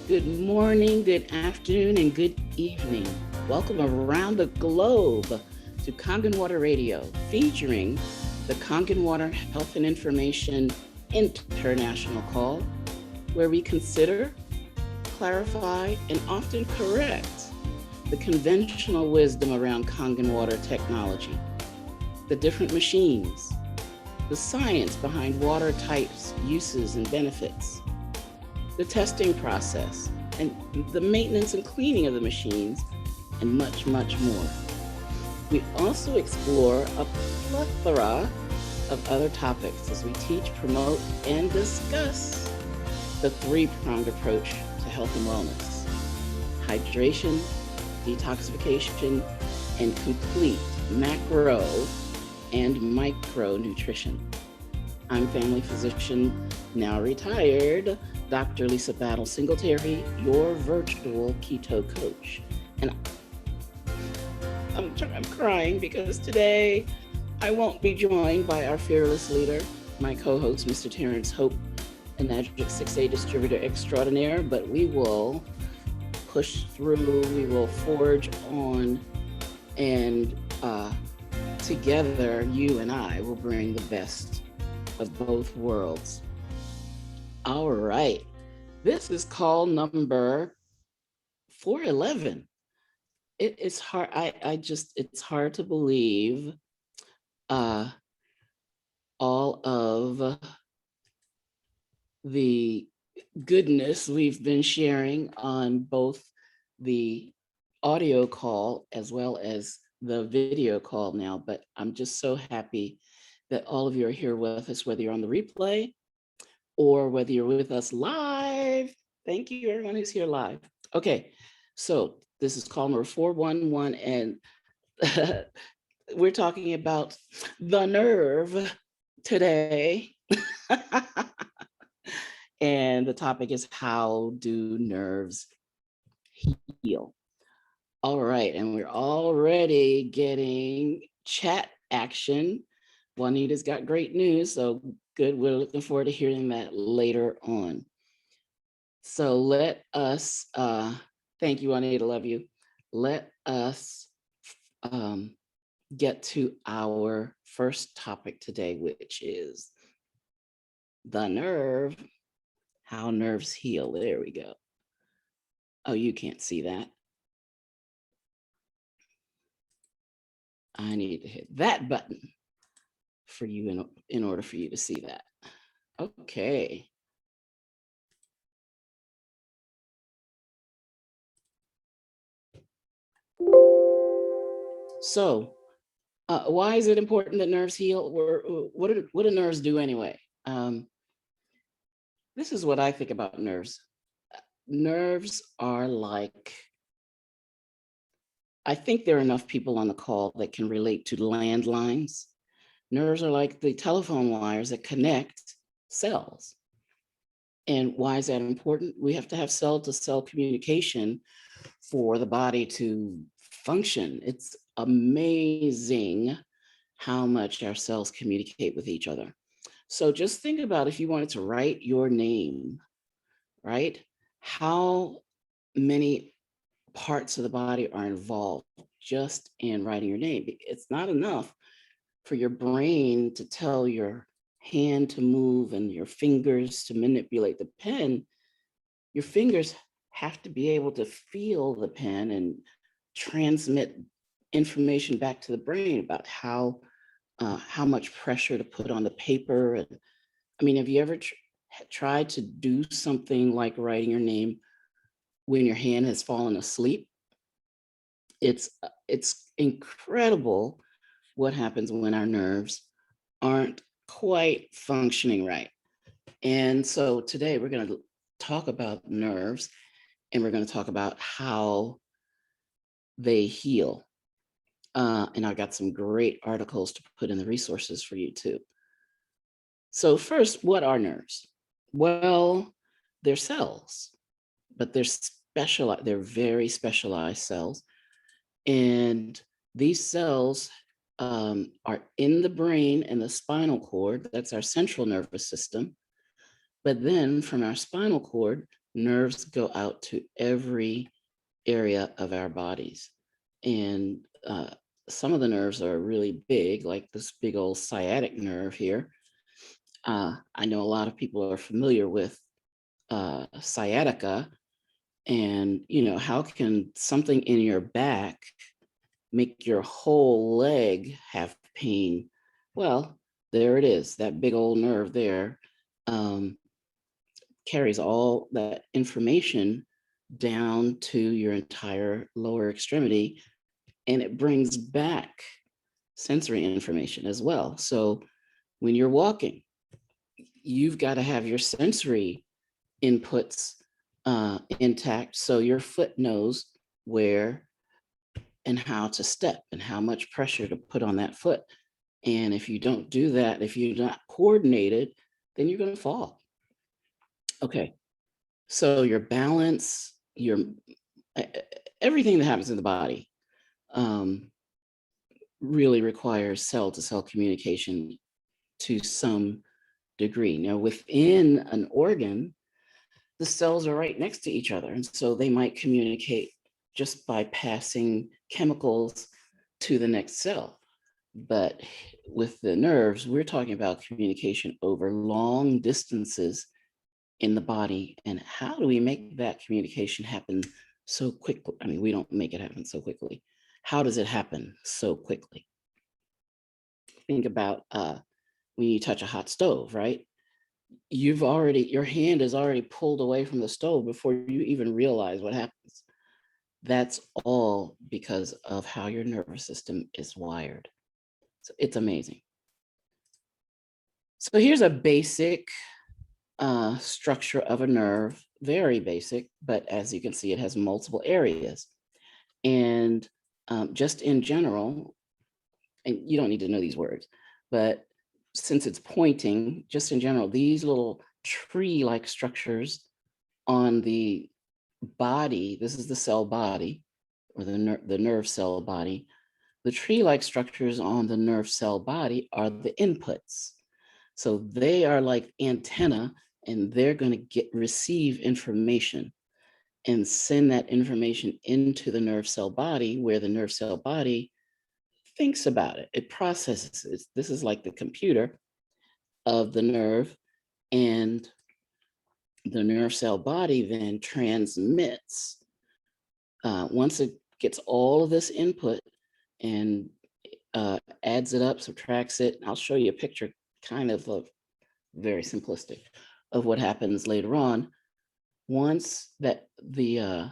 Good morning, good afternoon, and good evening. Welcome around the globe to Kangen Water Radio, featuring the Kangen Water Health and Information International Call, where we consider, clarify, and often correct the conventional wisdom around Kangen water technology, the different machines, the science behind water types, uses, and benefits, the testing process, and the maintenance and cleaning of the machines, and much, much more. We also explore a plethora of other topics as we teach, promote, and discuss the three-pronged approach to health and wellness: hydration, detoxification, and complete macro and micro nutrition. I'm family physician, now retired, Dr. Lisa Battle Singletary, your virtual keto coach. And I'm crying because today I won't be joined by our fearless leader, my co-host, Mr. Terrence Hope, an Adric 6A distributor extraordinaire, but we will push through, we will forge on, and together, you and I will bring the best of both worlds. All right. This is call number 411. It is hard. It's hard to believe all of the goodness we've been sharing on both the audio call as well as the video call now. But I'm just so happy that all of you are here with us, whether you're on the replay or whether you're with us live. Thank you, everyone who's here live. Okay, so this is call number 411, and we're talking about the nerve today. And the topic is, how do nerves heal? All right, and we're already getting chat action. Juanita's got great news, so good. We're looking forward to hearing that later on. So let us, thank you, Juanita, love you. Let us get to our first topic today, which is the nerve, how nerves heal. There we go. Oh, you can't see that. I need to hit that button for you in order for you to see that. Okay. So why is it important that nerves heal? What do nerves do anyway? This is what I think about nerves. Nerves are like, I think there are enough people on the call that can relate to landlines. Nerves are like the telephone wires that connect cells. And why is that important? We have to have cell-to-cell communication for the body to function. It's amazing how much our cells communicate with each other. So just think about if you wanted to write your name, right? How many parts of the body are involved just in writing your name? It's not enough for your brain to tell your hand to move and your fingers to manipulate the pen. Your fingers have to be able to feel the pen and transmit information back to the brain about how much pressure to put on the paper. And I mean, have you ever tried to do something like writing your name when your hand has fallen asleep? It's incredible what happens when our nerves aren't quite functioning right. And so today we're going to talk about nerves, and we're going to talk about how they heal. And I got some great articles to put in the resources for you too. So first, what are nerves? Well, they're cells, but they're specialized. They're very specialized cells. And these cells are in the brain and the spinal cord. That's our central nervous system. But then from our spinal cord, nerves go out to every area of our bodies. And some of the nerves are really big, like this big old sciatic nerve here. I know a lot of people are familiar with sciatica, and how can something in your back make your whole leg have pain? Well, there it is. That big old nerve there um, carries all that information down to your entire lower extremity, and it brings back sensory information as well. So when you're walking, you've got to have your sensory inputs intact, so your foot knows where and how to step and how much pressure to put on that foot. And if you don't do that, if you're not coordinated, then you're going to fall. Okay, so your balance, your everything that happens in the body um, really requires cell to cell communication to some degree. Now, within an organ, the cells are right next to each other. And so they might communicate just by passing chemicals to the next cell. But with the nerves, we're talking about communication over long distances in the body. And how do we make that communication happen so quickly? I mean, we don't make it happen so quickly. How does it happen so quickly? Think about when you touch a hot stove, right? Your hand is already pulled away from the stove before you even realize what happens. That's all because of how your nervous system is wired. So it's amazing. So here's a basic structure of a nerve, very basic, but as you can see, it has multiple areas. And just in general, and you don't need to know these words, but since it's pointing, just in general, these little tree-like structures on the body, this is the cell body, or the nerve cell body. The tree-like structures on the nerve cell body are the inputs. So they are like antenna, and they're going to receive information and send that information into the nerve cell body, where the nerve cell body thinks about it. It processes it. This is like the computer of the nerve, and the nerve cell body then transmits. Once it gets all of this input and adds it up, subtracts it, I'll show you a picture, kind of very simplistic, of what happens later on. Once that the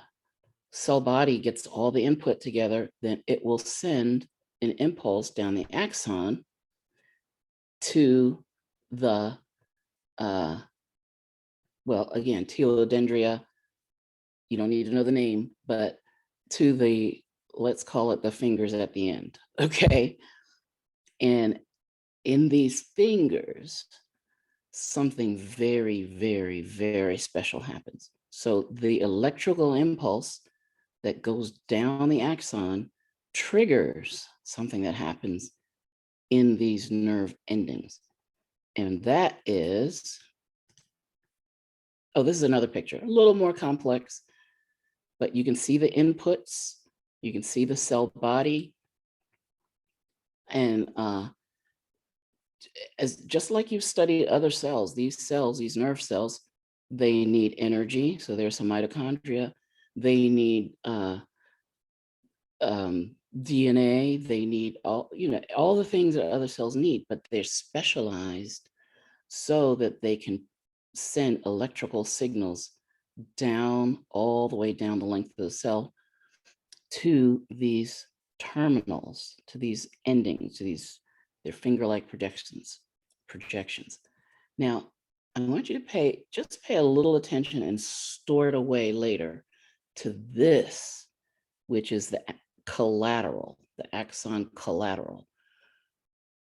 cell body gets all the input together, then it will send an impulse down the axon to the, well, again, telodendria. You don't need to know the name, but to the, let's call it the fingers at the end, okay? And in these fingers, something very, very, very special happens. So the electrical impulse that goes down the axon triggers something that happens in these nerve endings. And that is, oh, this is another picture, a little more complex, but you can see the inputs, you can see the cell body, and as just like you've studied other cells, these nerve cells, they need energy. So there's some mitochondria. They need DNA. They need all the things that other cells need, but they're specialized so that they can send electrical signals down, all the way down the length of the cell, to these terminals, to these endings, to these, their finger-like projections. Now, I want you to just pay a little attention and store it away later to this, which is the collateral, the axon collateral.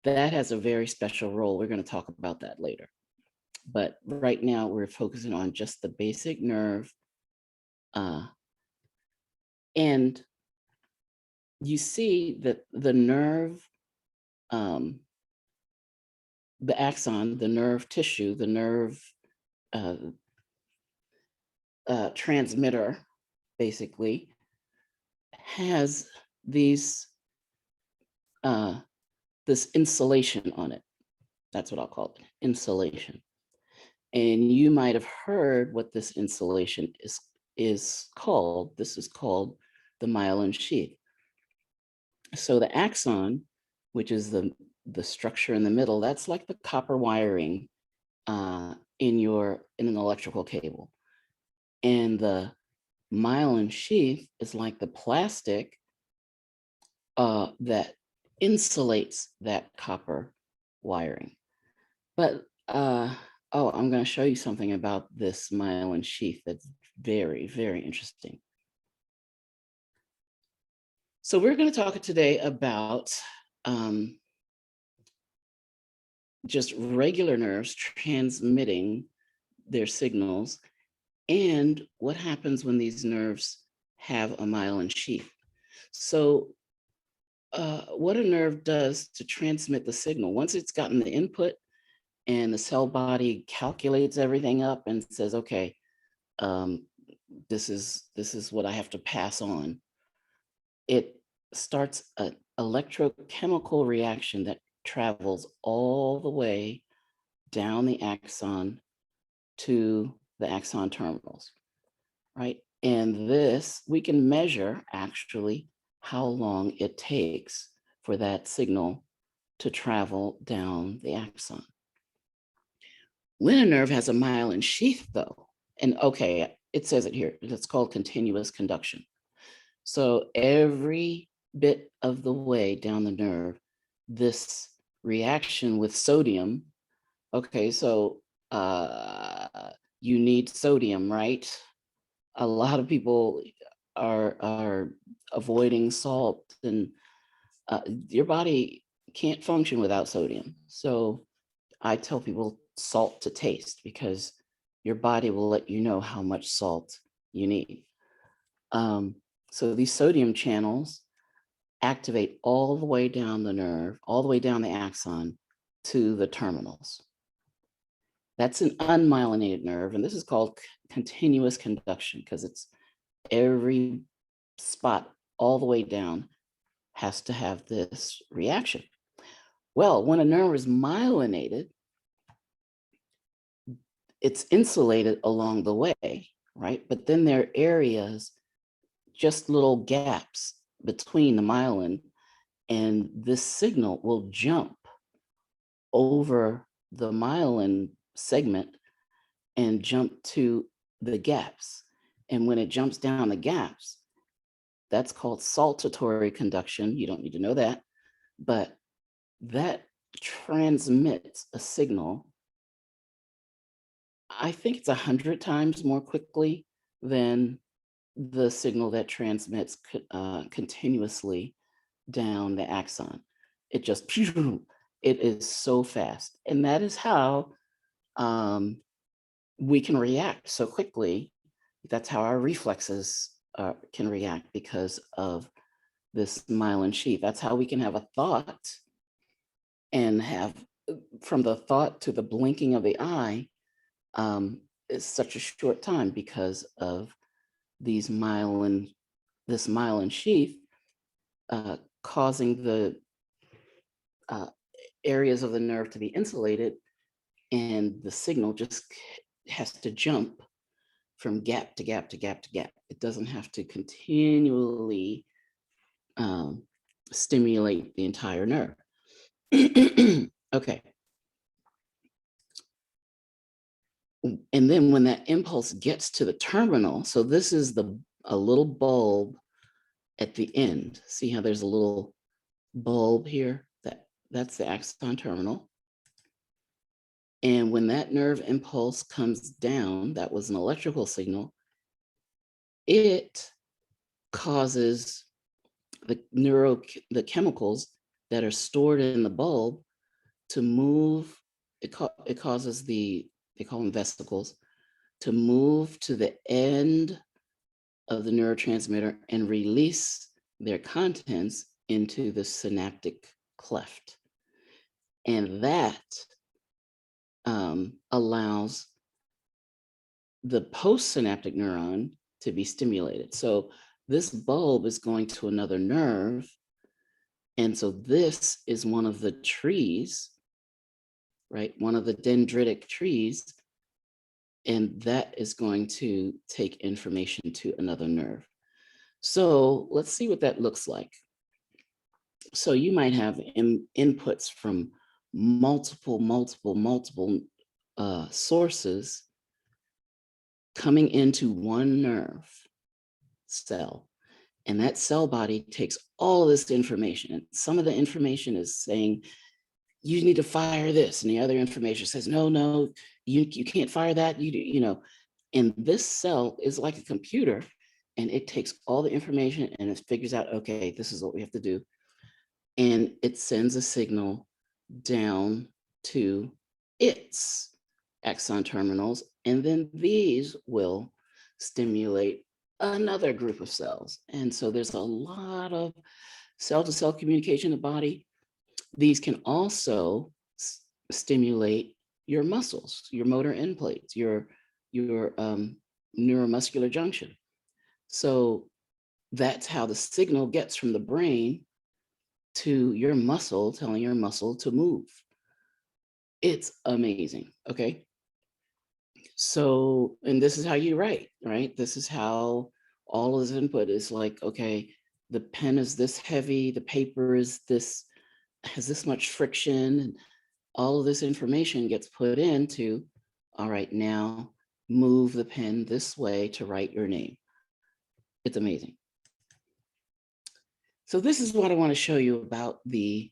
That has a very special role. We're going to talk about that later. But right now, we're focusing on just the basic nerve. And you see that the nerve, the axon, the nerve tissue, the nerve transmitter basically has these this insulation on it. That's what I'll call it, insulation. And you might have heard what this insulation is called. This is called the myelin sheath. So the axon, which is the structure in the middle, that's like the copper wiring in an electrical cable. And the myelin sheath is like the plastic that insulates that copper wiring. But I'm going to show you something about this myelin sheath that's very, very interesting. So we're going to talk today about just regular nerves transmitting their signals and what happens when these nerves have a myelin sheath. So what a nerve does to transmit the signal, once it's gotten the input and the cell body calculates everything up and says, okay, this is what I have to pass on, it starts an electrochemical reaction that travels all the way down the axon to the axon terminals, right? And this, we can measure actually how long it takes for that signal to travel down the axon. When a nerve has a myelin sheath though, and okay, it says it here, it's called continuous conduction. So every bit of the way down the nerve, this reaction with sodium, okay, so you need sodium, right? A lot of people are avoiding salt, and your body can't function without sodium. So I tell people salt to taste, because your body will let you know how much salt you need. So these sodium channels activate all the way down the nerve, all the way down the axon to the terminals. That's an unmyelinated nerve, and this is called continuous conduction because it's every spot all the way down has to have this reaction. Well, when a nerve is myelinated, it's insulated along the way, right? But then there are areas, just little gaps between the myelin, and this signal will jump over the myelin segment and jump to the gaps. And when it jumps down the gaps, that's called saltatory conduction. You don't need to know that, but that transmits a signal. I think it's 100 times more quickly than the signal that transmits continuously down the axon. It just, it is so fast. And that is how we can react so quickly. That's how our reflexes can react, because of this myelin sheath. That's how we can have a thought and have, from the thought to the blinking of the eye, is such a short time because of this myelin sheath causing the areas of the nerve to be insulated, and the signal just has to jump from gap to gap to gap to gap. It doesn't have to continually stimulate the entire nerve. Okay. And then when that impulse gets to the terminal, so this is a little bulb at the end. See how there's a little bulb here? That's the axon terminal. And when that nerve impulse comes down, that was an electrical signal, it causes the chemicals that are stored in the bulb to move. It causes they call them vesicles, to move to the end of the neurotransmitter and release their contents into the synaptic cleft. And that allows the postsynaptic neuron to be stimulated. So this bulb is going to another nerve. And so this is one of the trees, right? One of the dendritic trees. And that is going to take information to another nerve. So let's see what that looks like. So you might have inputs from multiple sources coming into one nerve cell. And that cell body takes all of this information. And some of the information is saying, you need to fire this. And the other information says, no, you can't fire that. You know, and this cell is like a computer, and it takes all the information and it figures out, okay, this is what we have to do. And it sends a signal down to its axon terminals. And then these will stimulate another group of cells. And so there's a lot of cell-to-cell communication in the body. These can also stimulate your muscles, your motor end plates, your neuromuscular junction. So that's how the signal gets from the brain to your muscle, telling your muscle to move. It's amazing, okay? So, and this is how you write, right? This is how all of this input is like, okay, the pen is this heavy, the paper is this, has this much friction, and all of this information gets put into, all right, now move the pen this way to write your name. It's amazing. So this is what I want to show you about the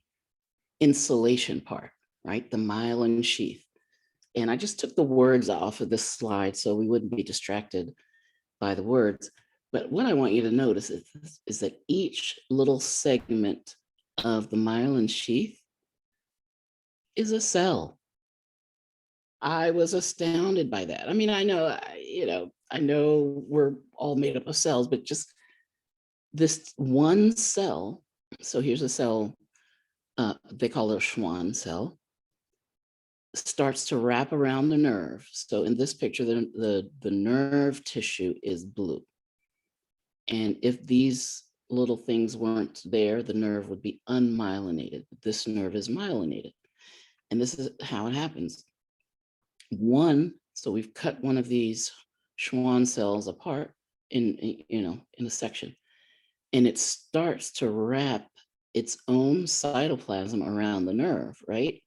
insulation part, right? The myelin sheath. And I just took the words off of this slide so we wouldn't be distracted by the words. But what I want you to notice is that each little segment of the myelin sheath is a cell. I was astounded by that. I mean, I know we're all made up of cells, but just this one cell. So here's a cell, they call it a Schwann cell, starts to wrap around the nerve. So in this picture, the nerve tissue is blue. And if these little things weren't there, the nerve would be unmyelinated. This nerve is myelinated. And this is how it happens. So we've cut one of these Schwann cells apart in a section, and it starts to wrap its own cytoplasm around the nerve, right?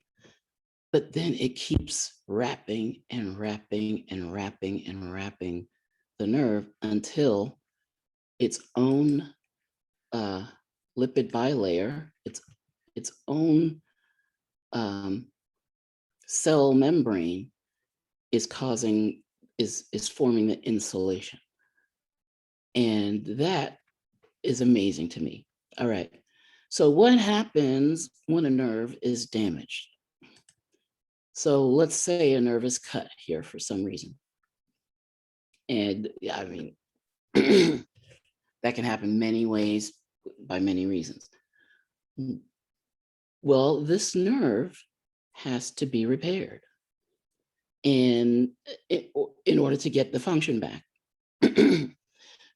But then it keeps wrapping and wrapping and wrapping and wrapping the nerve until its own lipid bilayer, its own cell membrane is forming the insulation. And that is amazing to me. All right. So what happens when a nerve is damaged? So let's say a nerve is cut here for some reason. And I mean, that can happen many ways by many reasons. Well, this nerve has to be repaired in order to get the function back.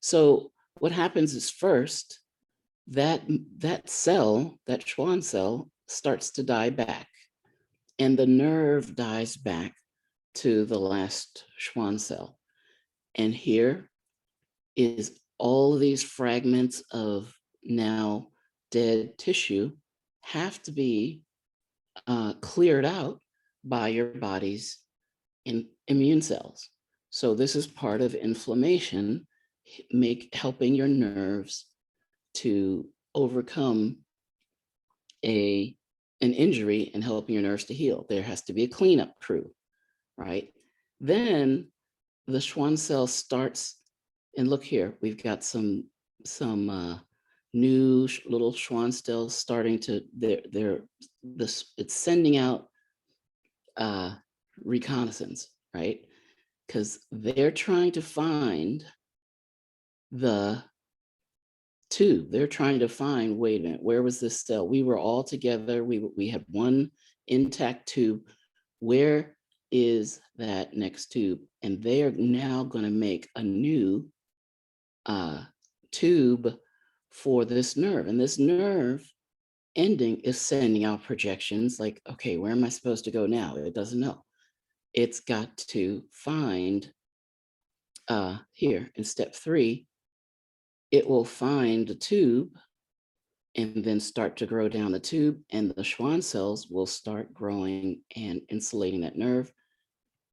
So what happens is first, that cell, that Schwann cell, starts to die back, and the nerve dies back to the last Schwann cell. And here is all of these fragments of now dead tissue have to be cleared out by your body's immune cells. So this is part of inflammation, helping your nerves to overcome an injury and helping your nerves to heal. There has to be a cleanup crew, right? Then the Schwann cell starts, and look here, we've got some new little Schwann cells starting to, it's sending out reconnaissance, right? Because they're trying to find the tube. They're trying to find, wait a minute, where was this cell? We were all together. We had one intact tube. Where is that next tube. And they are now going to make a new tube for this nerve. And this nerve ending is sending out projections like, okay, where am I supposed to go now? It doesn't know. It's got to find here in step 3, it will find a tube and then start to grow down the tube, and the Schwann cells will start growing and insulating that nerve.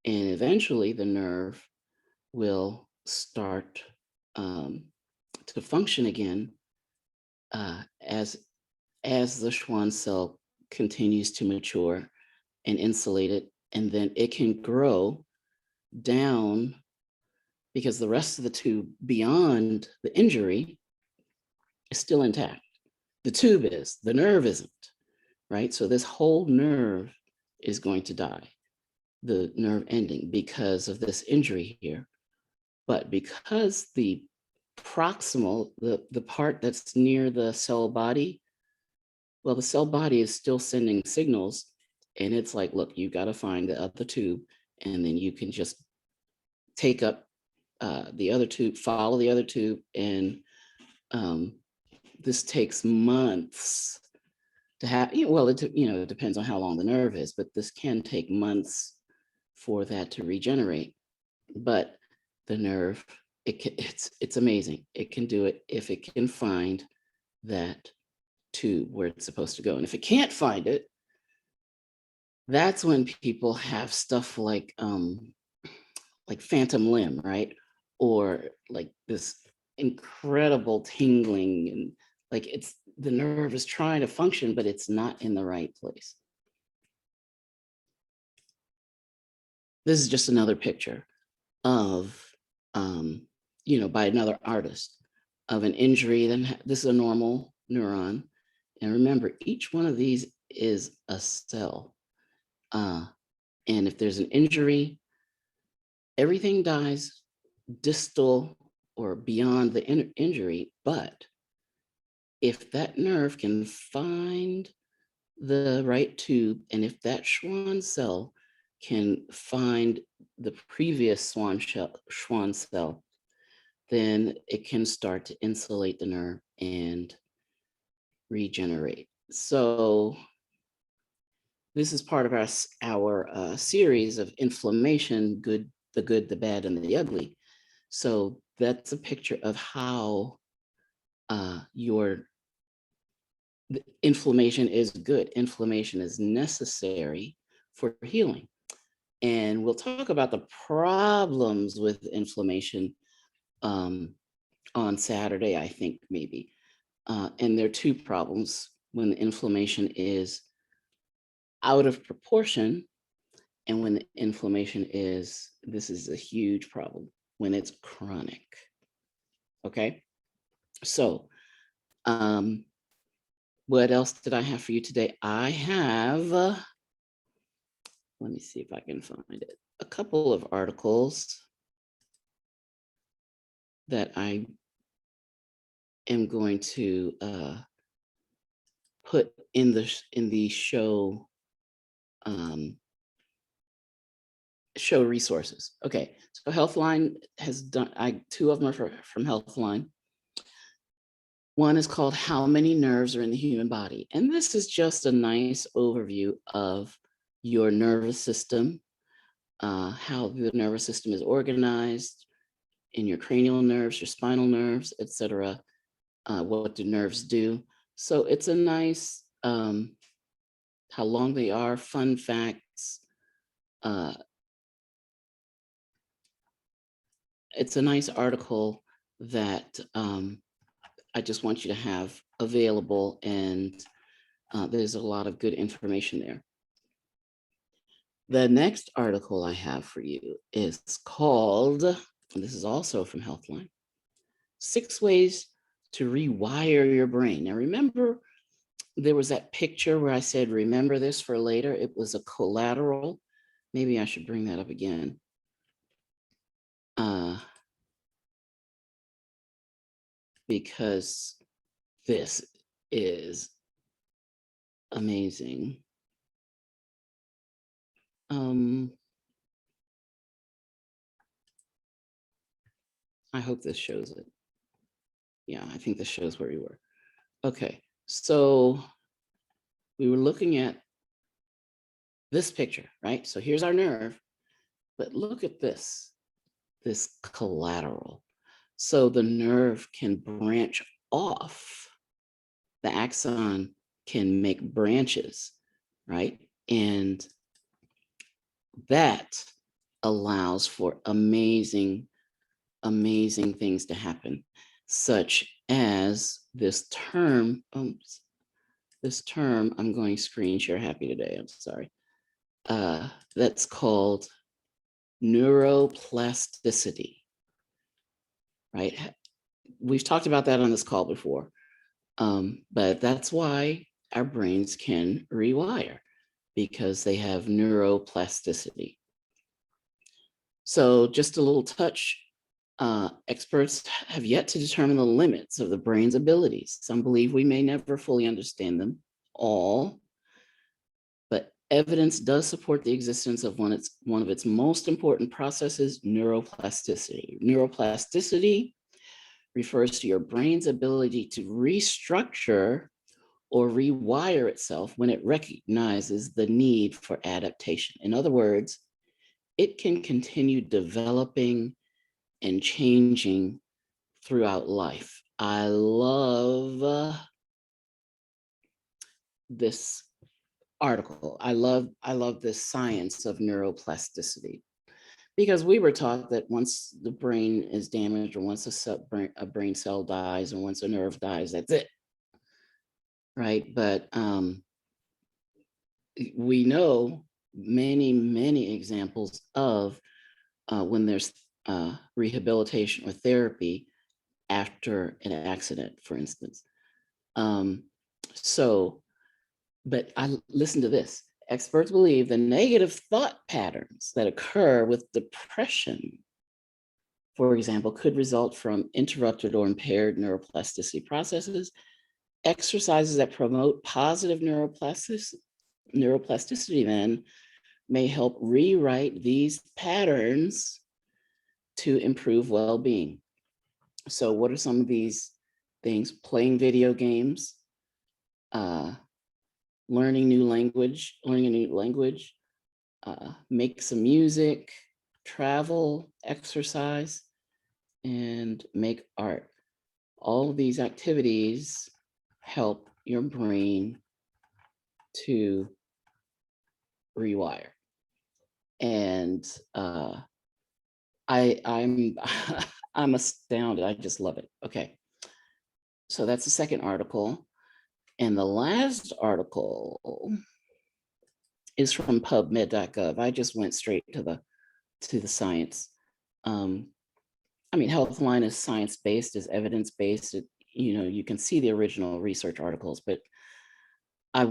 And eventually the nerve will start to function again as the Schwann cell continues to mature and insulate it, and then it can grow down because the rest of the tube beyond the injury is still intact. The tube is, the nerve isn't, right? So this whole nerve is going to die, the nerve ending, because of this injury here. But because the proximal, the part that's near the cell body, well, the cell body is still sending signals, and it's like, look, you got to find the other tube, and then you can just take up the other tube, follow the other tube, and this takes months to have. Well, it depends on how long the nerve is, but this can take months for that to regenerate. But the nerve, it's amazing. It can do it if it can find that tube where it's supposed to go. And if it can't find it, that's when people have stuff like phantom limb, right? Or like this incredible tingling, and like the nerve is trying to function, but it's not in the right place. This is just another picture of, by another artist, of an injury. Then this is a normal neuron. And remember, each one of these is a cell. And if there's an injury, everything dies distal or beyond the injury. But if that nerve can find the right tube, and if that Schwann cell can find the previous Schwann cell, then it can start to insulate the nerve and regenerate. So this is part of our series of inflammation, the good, the bad, and the ugly. So that's a picture of how inflammation is good. Inflammation is necessary for healing. And we'll talk about the problems with inflammation on Saturday, I think, maybe. And there are 2 problems when the inflammation is out of proportion, and when the inflammation this is a huge problem, when it's chronic. Okay, so what else did I have for you today? I have, let me see if I can find it, a couple of articles that I am going to put in the show show resources. Okay, so Healthline has done, 2 of them are from Healthline. One is called How Many Nerves Are in the Human Body? And this is just a nice overview of your nervous system, how the nervous system is organized in your cranial nerves, your spinal nerves, etc. What do nerves do? So it's a nice, how long they are, fun facts. It's a nice article that I just want you to have available, and there's a lot of good information there. The next article I have for you is called, and this is also from Healthline, 6 Ways to Rewire Your Brain. Now, remember, there was that picture where I said, remember this for later. It was a collateral. Maybe I should bring that up again. Because this is amazing. I hope this shows it. Yeah, I think this shows where we were. Okay, so we were looking at this picture, right? So here's our nerve, but look at this collateral. So the nerve can branch off. The axon can make branches, right? And that allows for amazing things to happen, such as this term, I'm going screen share happy today, I'm sorry. That's called neuroplasticity, right? We've talked about that on this call before, but that's why our brains can rewire, because they have neuroplasticity. So just a little touch, experts have yet to determine the limits of the brain's abilities. Some believe we may never fully understand them all, but evidence does support the existence of one of its most important processes, neuroplasticity. Neuroplasticity refers to your brain's ability to restructure or rewire itself when it recognizes the need for adaptation. In other words, it can continue developing and changing throughout life. I love this article. I love this science of neuroplasticity, because we were taught that once the brain is damaged, or once a brain cell dies, or once a nerve dies, that's it, right? But we know many examples of when there's rehabilitation or therapy after an accident, for instance. But listen to this. Experts believe the negative thought patterns that occur with depression, for example, could result from interrupted or impaired neuroplasticity processes. Exercises that promote positive neuroplasticity then may help rewrite these patterns to improve well-being. So what are some of these things? Playing video games, learning a new language, make some music, travel, exercise, and make art. All of these activities help your brain to rewire. And I'm I'm astounded. I just love it. Okay. So that's the second article. And the last article is from PubMed.gov. I just went straight to the science. I mean, Healthline is science-based, is evidence-based. You can see the original research articles, but I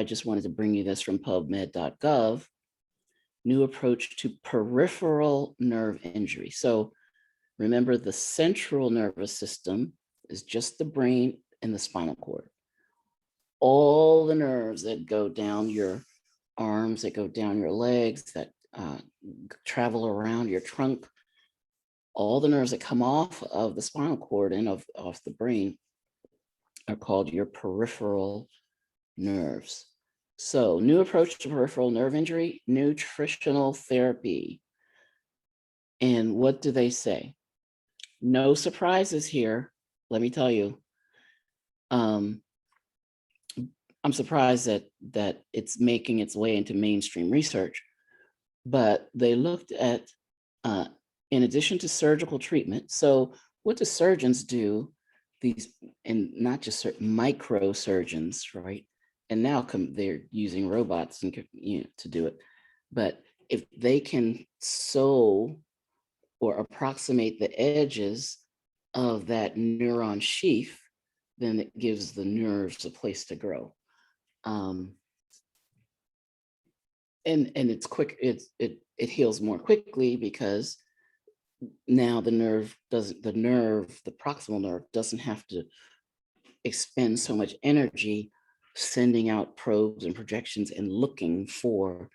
just wanted to bring you this from PubMed.gov. New approach to peripheral nerve injury. So remember, the central nervous system is just the brain and the spinal cord. All the nerves that go down your arms, that go down your legs, that travel around your trunk, all the nerves that come off of the spinal cord and off the brain are called your peripheral nerves. So, new approach to peripheral nerve injury, nutritional therapy. And what do they say? No surprises here. Let me tell you. I'm surprised that it's making its way into mainstream research, but they looked at, in addition to surgical treatment. So what do surgeons do? And not just microsurgeons, right? And now they're using robots and to do it. But if they can sew or approximate the edges of that neuron sheath, then it gives the nerves a place to grow. And it's quick. It heals more quickly, because now the proximal nerve doesn't have to expend so much energy sending out probes and projections and looking for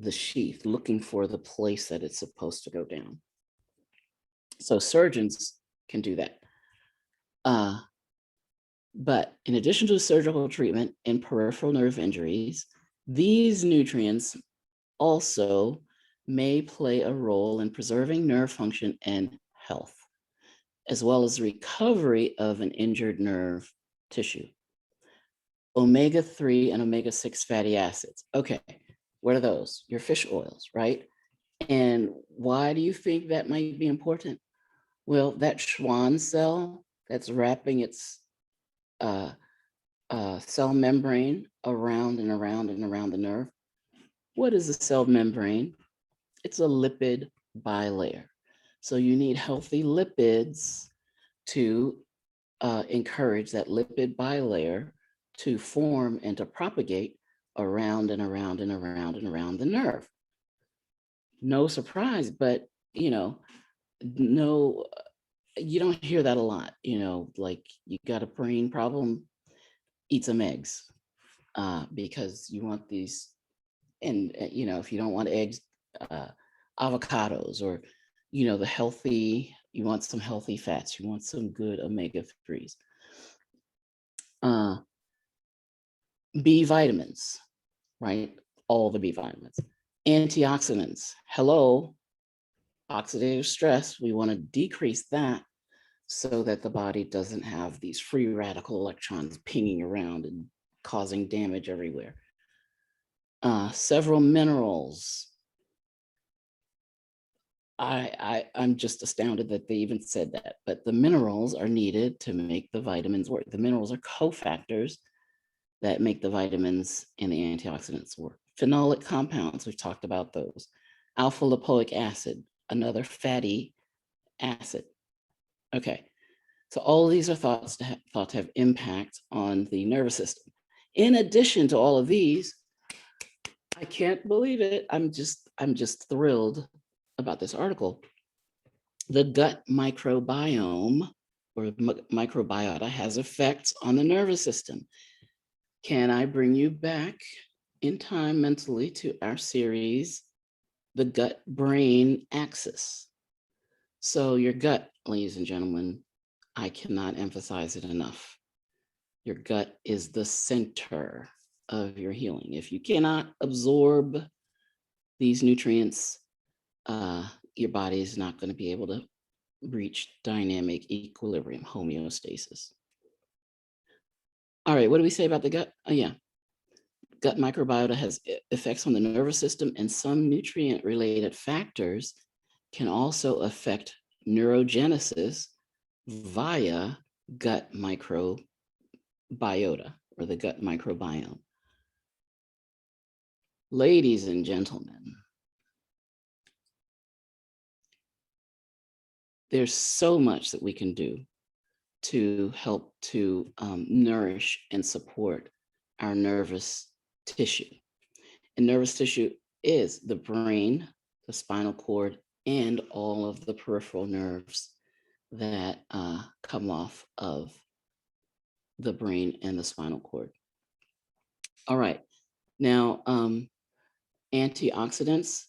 the sheath, looking for the place that it's supposed to go down. So surgeons can do that. But in addition to surgical treatment in peripheral nerve injuries, these nutrients also may play a role in preserving nerve function and health, as well as recovery of an injured nerve tissue. Omega-3 and omega-6 fatty acids. Okay, what are those? Your fish oils, right? And why do you think that might be important? Well, that Schwann cell that's wrapping its cell membrane around and around and around the nerve. What is a cell membrane? It's a lipid bilayer. So you need healthy lipids to encourage that lipid bilayer to form and to propagate around and around and around and around the nerve. No surprise, but no, you don't hear that a lot. Like you got a brain problem, eat some eggs, because you want these, and if you don't want eggs, avocados, or the healthy, you want some healthy fats, you want some good omega-3s. B vitamins, right? All the B vitamins. Antioxidants. Hello, oxidative stress. We want to decrease that so that the body doesn't have these free radical electrons pinging around and causing damage everywhere. Several minerals. I'm just astounded that they even said that, but the minerals are needed to make the vitamins work. The minerals are cofactors that make the vitamins and the antioxidants work. Phenolic compounds, we've talked about those. Alpha lipoic acid, another fatty acid. Okay, so all of these are thought to have impact on the nervous system. In addition to all of these, I can't believe it. I'm just thrilled about this article. The gut microbiome or microbiota has effects on the nervous system. Can I bring you back in time mentally to our series, The Gut-Brain Axis? So your gut, ladies and gentlemen, I cannot emphasize it enough. Your gut is the center of your healing. If you cannot absorb these nutrients, your body is not going to be able to reach dynamic equilibrium, homeostasis. All right, what do we say about the gut? Oh, yeah. Gut microbiota has effects on the nervous system, and some nutrient-related factors can also affect neurogenesis via gut microbiota or the gut microbiome. Ladies and gentlemen, there's so much that we can do to help to nourish and support our nervous tissue. And nervous tissue is the brain, the spinal cord, and all of the peripheral nerves that come off of the brain and the spinal cord. All right, now antioxidants,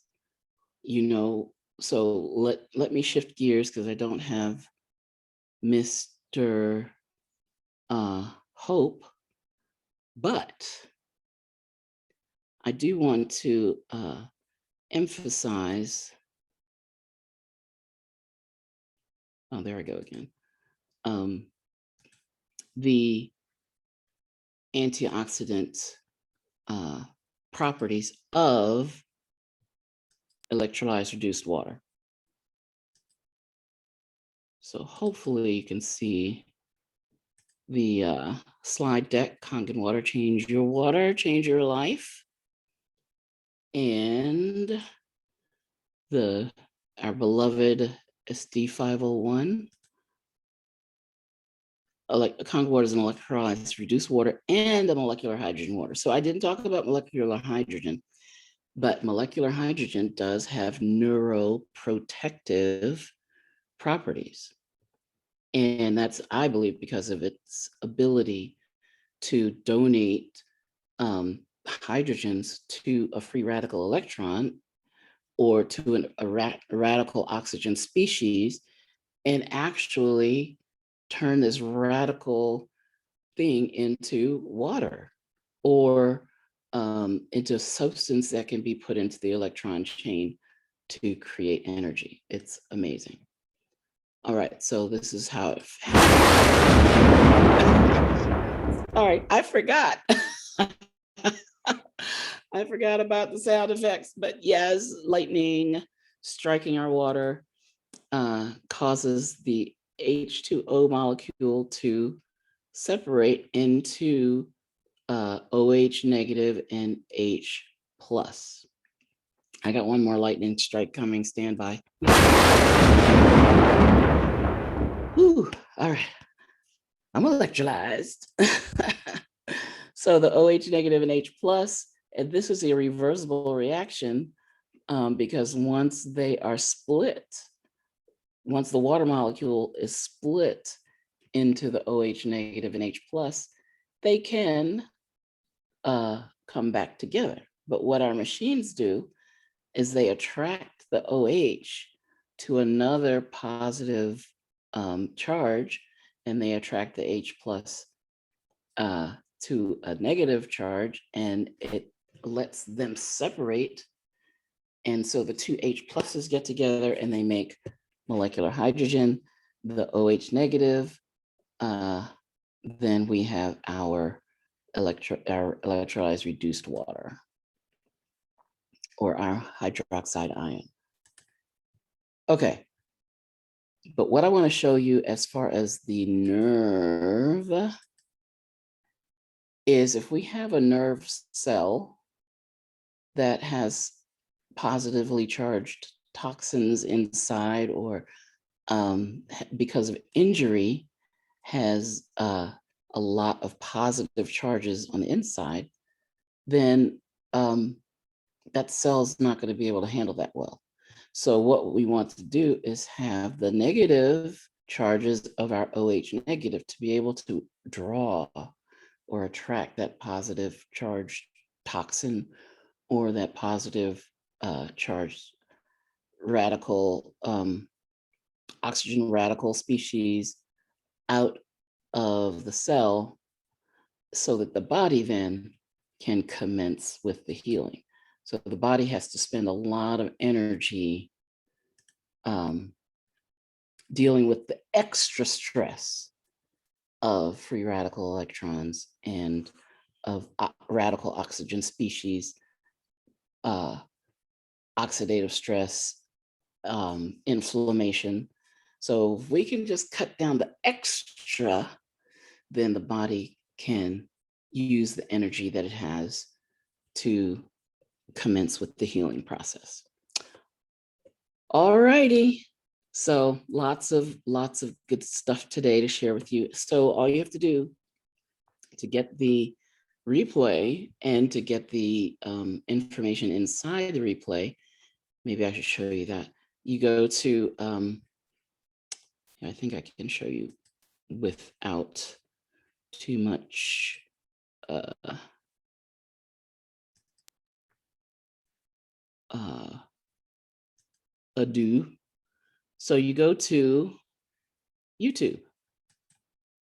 so let me shift gears because I don't have Mr. Hope, but I do want to emphasize, oh, there I go again, the antioxidant properties of electrolyzed reduced water. So hopefully you can see the slide deck, Kangen water, change your life. And our beloved SD501, Kangen water is an electrolyzed reduced water and a molecular hydrogen water. So I didn't talk about molecular hydrogen, but molecular hydrogen does have neuroprotective properties. And that's, I believe, because of its ability to donate hydrogens to a free radical electron or to a radical oxygen species and actually turn this radical thing into water or into a substance that can be put into the electron chain to create energy. It's amazing. All right, so this is how it all right, I forgot. I forgot about the sound effects, but yes, lightning striking our water causes the H2O molecule to separate into OH negative and H plus. I got one more lightning strike coming, stand by. Whew, all right, I'm electrolyzed. So the OH negative and H plus, and this is a reversible reaction because once they are split, once the water molecule is split into the OH negative and H plus, they can come back together. But what our machines do is they attract the OH to another positive charge, and they attract the H plus to a negative charge, and it lets them separate. And so the two H pluses get together and they make molecular hydrogen, the OH negative. Then we have our electrolyzed reduced water, or our hydroxide ion. Okay, but what I want to show you as far as the nerve is if we have a nerve cell that has positively charged toxins inside, or because of injury has a lot of positive charges on the inside, then that cell's not going to be able to handle that well. So what we want to do is have the negative charges of our OH negative to be able to draw or attract that positive charged toxin or that positive charged radical, oxygen radical species out of the cell, so that the body then can commence with the healing. So the body has to spend a lot of energy dealing with the extra stress of free radical electrons and of radical oxygen species, oxidative stress, inflammation. So if we can just cut down the extra, then the body can use the energy that it has to commence with the healing process. All righty. So lots of good stuff today to share with you. So all you have to do to get the replay and to get the information inside the replay, maybe I should show you that. You go to, I think I can show you without too much ado. So you go to YouTube,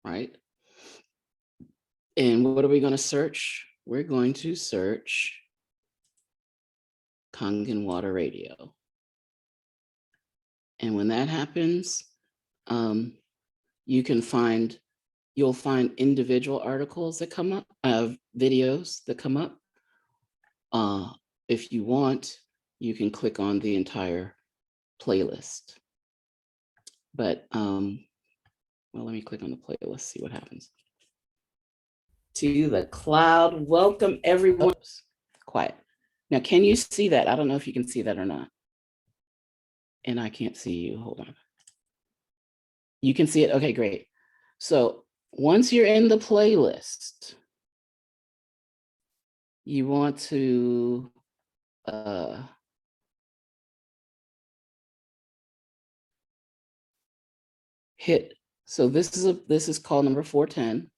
right? And what are we going to search? We're going to search Kangen Water Radio. And when that happens, you'll find individual articles that come up, videos that come up. If you want, you can click on the entire playlist. But, well, let me click on the playlist, see what happens. To the cloud, welcome everyone. Oops, quiet. Now, can you see that? I don't know if you can see that or not. And I can't see you, hold on. You can see it, okay, great. So once you're in the playlist, you want to hit, so this is call number 410.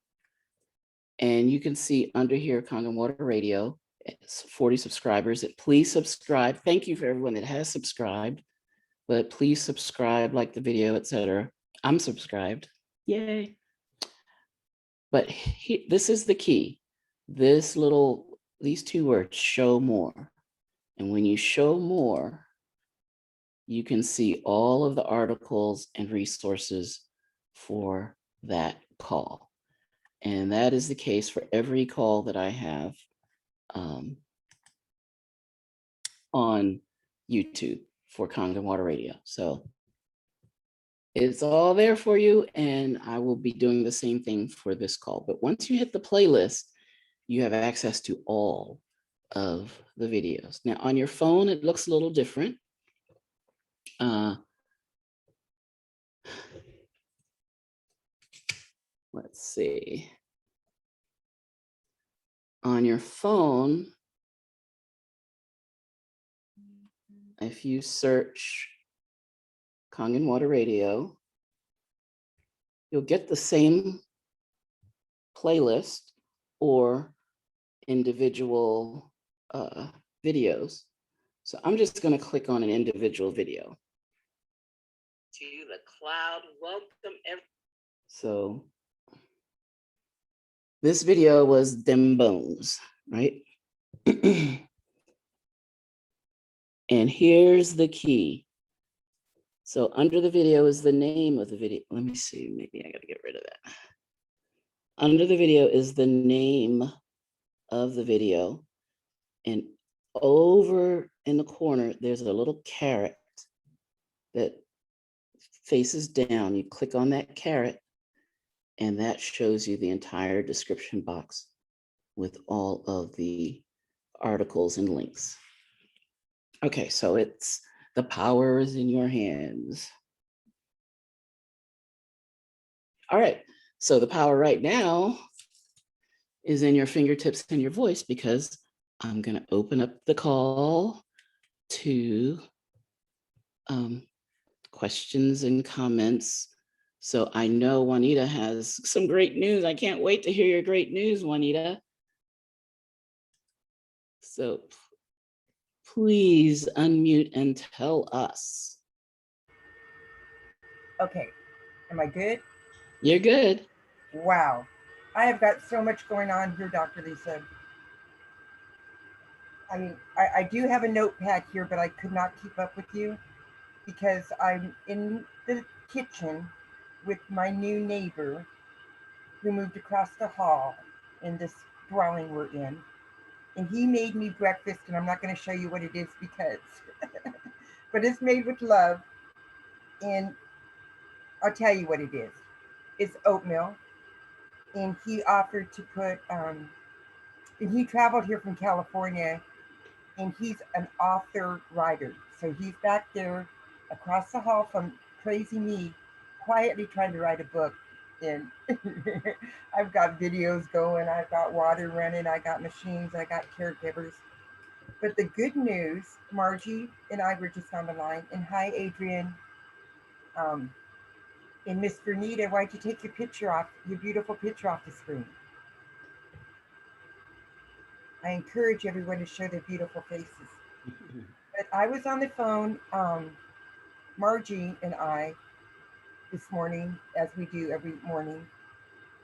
And you can see under here, Kangen Water Radio, it's 40 subscribers. Please subscribe. Thank you for everyone that has subscribed. but please subscribe, like the video, etc. I'm subscribed. Yay. But this is the key. These two words, show more. And when you show more, you can see all of the articles and resources for that call. And that is the case for every call that I have on YouTube for Kangen Water Radio. So it's all there for you, and I will be doing the same thing for this call. But once you hit the playlist, you have access to all of the videos. Now on your phone, it looks a little different. Let's see. On your phone, if you search Kangen Water Radio, you'll get the same playlist or individual videos. So I'm just going to click on an individual video. To the cloud, welcome everyone. So this video was Dem Bones, right? And here's the key. So under the video is the name of the video. Let me see, maybe I got to get rid of that. Under the video is the name of the video. And over in the corner, there's a little caret that faces down. You click on that caret, and that shows you the entire description box with all of the articles and links. Okay, so the power is in your hands. All right, so the power right now is in your fingertips and your voice, because I'm gonna open up the call to questions and comments. So I know Juanita has some great news. I can't wait to hear your great news, Juanita. So please unmute and tell us. Okay, am I good? You're good. Wow, I have got so much going on here, Dr. Lisa. I mean, I do have a notepad here, but I could not keep up with you because I'm in the kitchen with my new neighbor who moved across the hall in this dwelling we're in. And he made me breakfast, and I'm not going to show you what it is because, but it's made with love. And I'll tell you what it is. It's oatmeal. And he offered to put, and he traveled here from California, and he's an author writer. So he's back there across the hall from crazy me, quietly trying to write a book. And I've got videos going, I've got water running, I got machines, I got caregivers. But the good news, Margie and I were just on the line, and hi, Adrian. And Miss Vernita, why'd you take your beautiful picture off the screen? I encourage everyone to show their beautiful faces. But I was on the phone, Margie and I, this morning, as we do every morning.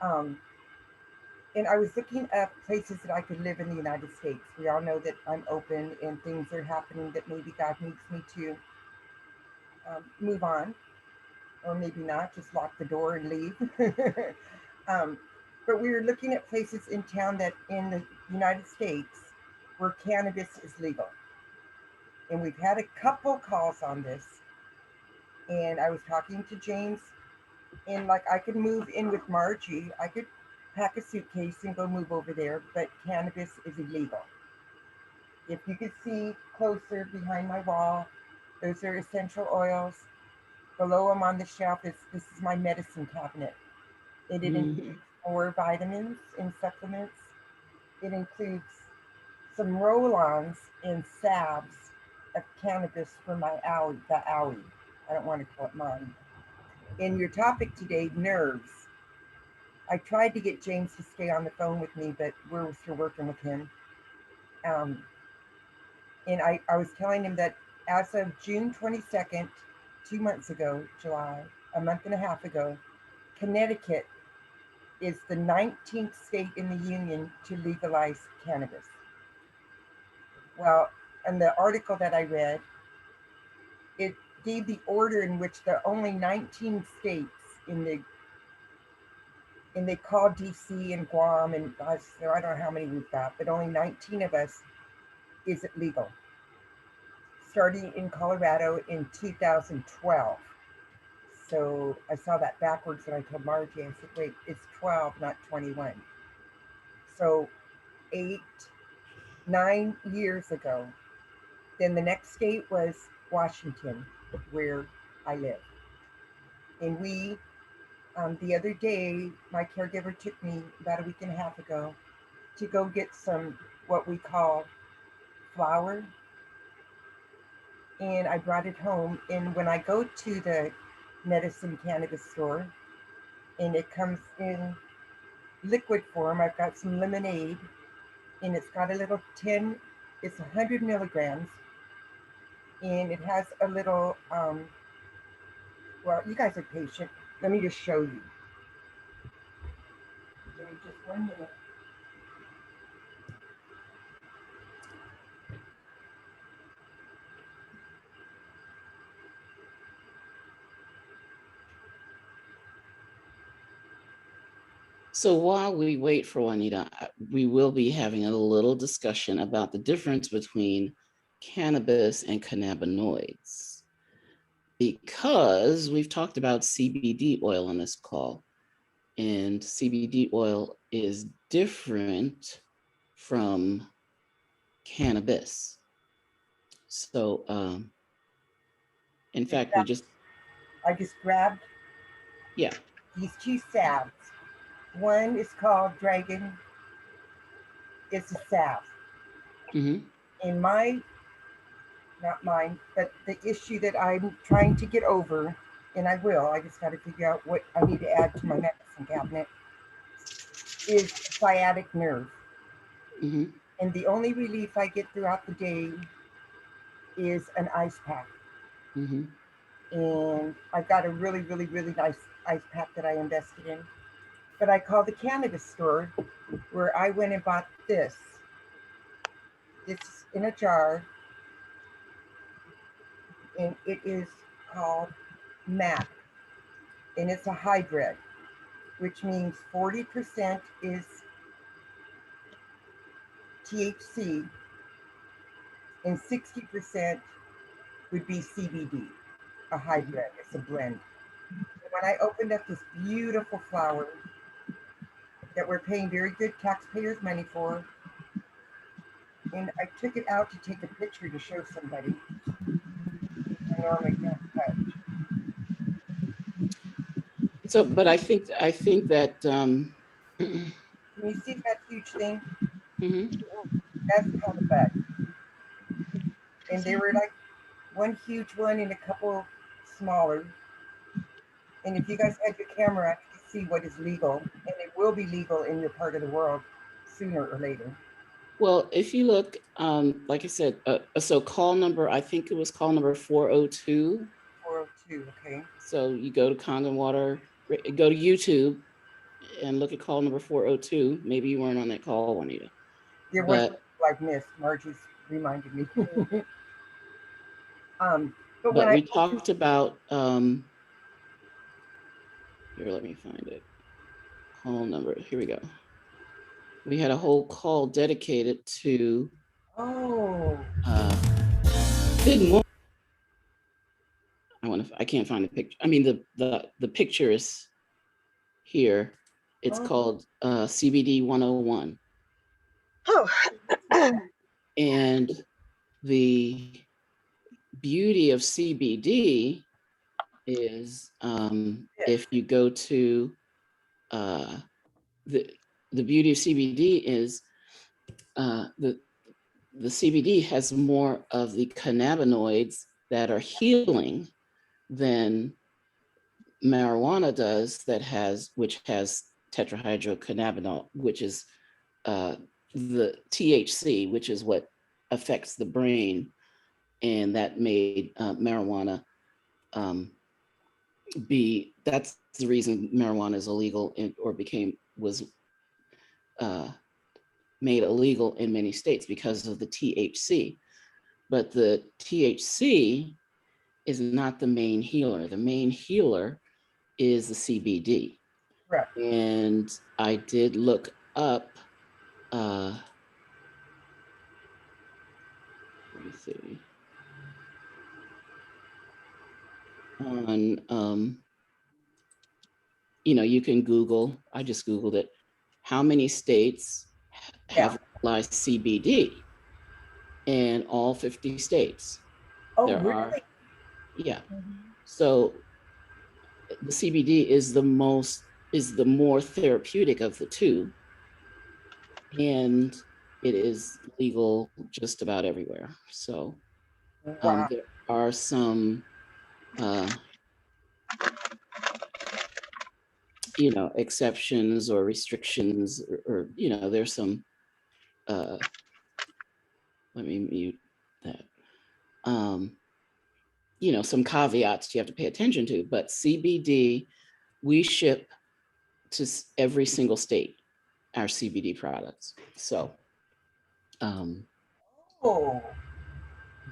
And I was looking up places that I could live in the United States. We all know that I'm open and things are happening that maybe God needs me to move on, or maybe not, just lock the door and leave. But we were looking at places in town that in the United States where cannabis is legal. And we've had a couple calls on this. And I was talking to James, and like I could move in with Margie. I could pack a suitcase and go move over there, but cannabis is illegal. If you could see closer behind my wall, those are essential oils. Below them on the shelf this is my medicine cabinet. It includes 4 vitamins and supplements. It includes some roll-ons and salves of cannabis for my owie, the owie. I don't want to call it mine. In your topic today, nerves. I tried to get James to stay on the phone with me, but we're still working with him. And I was telling him that as of June 22nd, 2 months ago, July, a month and a half ago, Connecticut is the 19th state in the union to legalize cannabis. Well, in the article that I read, it gave the order in which the only 19 states in the and they call DC and Guam and I don't know how many we've got, but only 19 of us is it legal. Starting in Colorado in 2012. So I saw that backwards and I told Margie, I said, wait, it's 12, not 21. So 9 years ago. Then the next state was Washington, where I live. And the other day, my caregiver took me about a week and a half ago to go get some what we call flour. And I brought it home. And when I go to the medicine cannabis store and it comes in liquid form, I've got some lemonade and it's got a little tin, it's 100 milligrams. And it has a little, well, you guys are patient. Let me just show you. Give me just 1 minute. So while we wait for Juanita, we will be having a little discussion about the difference between cannabis and cannabinoids, because we've talked about CBD oil on this call, and CBD oil is different from cannabis. So, in fact, I just grabbed yeah, these two salves. One is called Dragon. It's a salve. mm-hmm. And not mine, but the issue that I'm trying to get over, and I will, I just got to figure out what I need to add to my medicine cabinet, is sciatic nerve. Mm-hmm. And the only relief I get throughout the day is an ice pack. Mm-hmm. And I've got a really, really, really nice ice pack that I invested in. But I called the cannabis store where I went and bought this. It's in a jar, and it is called MAC, and it's a hybrid, which means 40% is THC and 60% would be CBD, a hybrid. It's a blend. When I opened up this beautiful flower that we're paying very good taxpayers' money for, and I took it out to take a picture to show somebody. I normally don't touch. So, but I think that Can you see that huge thing? mm-hmm. That's called a bud. And they were like one huge one and a couple smaller. And if you guys had your camera, you can see what is legal, and it will be legal in your part of the world sooner or later. Well, if you look, like I said, so call number, I think it was call number 402. 402, okay. So you go to Kangen Water, go to YouTube and look at call number 402. Maybe you weren't on that call, Juanita. There was like missed. Margie's reminded me. But we talked about, here, let me find it. Call number, here we go. We had a whole call dedicated to good morning. I can't find the picture. I mean, the picture is here. It's called CBD 101. Oh. And the beauty of CBD is if you go to the beauty of CBD is the CBD has more of the cannabinoids that are healing than marijuana does, which has tetrahydrocannabinol, which is the THC, which is what affects the brain, and that made marijuana That's the reason marijuana is illegal was made illegal in many states, because of the THC. But the THC is not the main healer. The main healer is the CBD. Correct. And I did look up, let me see, on, you can Google, I just Googled it, how many states have legalized CBD? And all 50 states. Oh, There really? are, yeah. So the CBD is the more therapeutic of the two, and it is legal just about everywhere. So Wow. there are some, exceptions or restrictions, or there's some, let me mute that. Some caveats you have to pay attention to, but CBD, we ship to every single state, our CBD products. So Oh,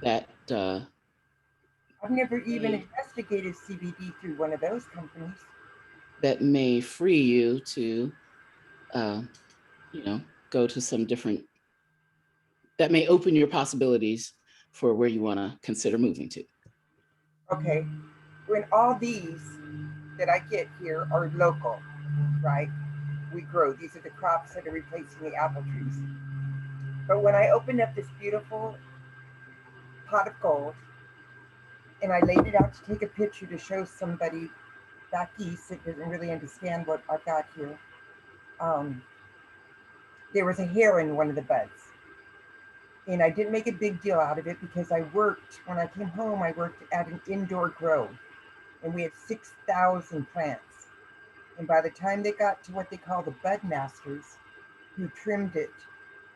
that I've never even investigated CBD through one of those companies. that may free you to, go to some different, that may open your possibilities for where you want to consider moving to. Okay, when all these that I get here are local, right? We grow. These are the crops that are replacing the apple trees. But when I opened up this beautiful pot of gold and I laid it out to take a picture to show somebody back east that doesn't really understand what I've got here, um, there was a hair in one of the buds. And I didn't make a big deal out of it because when I came home, I worked at an indoor grow and we had 6,000 plants. And by the time they got to what they call the bud masters, who trimmed it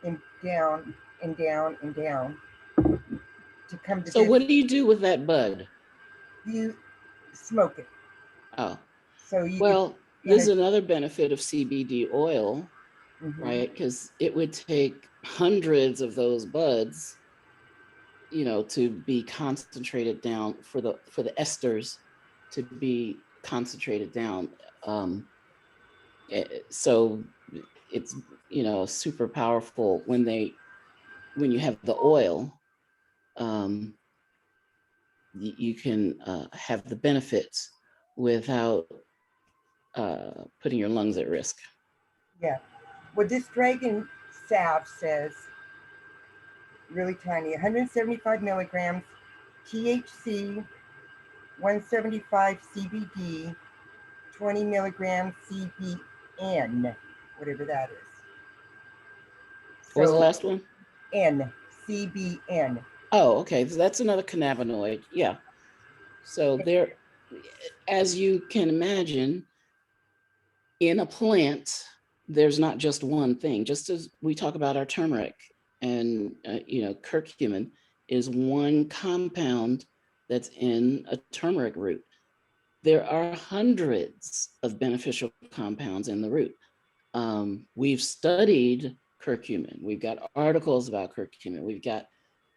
and down and down and down to come to So what do you do with that bud? You smoke it. Oh, so you well, there's another benefit of CBD oil, right? Because it would take hundreds of those buds, to be concentrated down, for the esters to be concentrated down. So it's, super powerful when you have the oil. You can have the benefits without putting your lungs at risk. Yeah. Well, this dragon salve says really tiny, 175 milligrams, THC, 175 CBD, 20 milligrams CBN, whatever that is. What was the last one? CBN. Oh, okay. So that's another cannabinoid. Yeah. So there, as you can imagine, in a plant, there's not just one thing. Just as we talk about our turmeric and, curcumin is one compound that's in a turmeric root. There are hundreds of beneficial compounds in the root. We've studied curcumin. We've got articles about curcumin. We've got,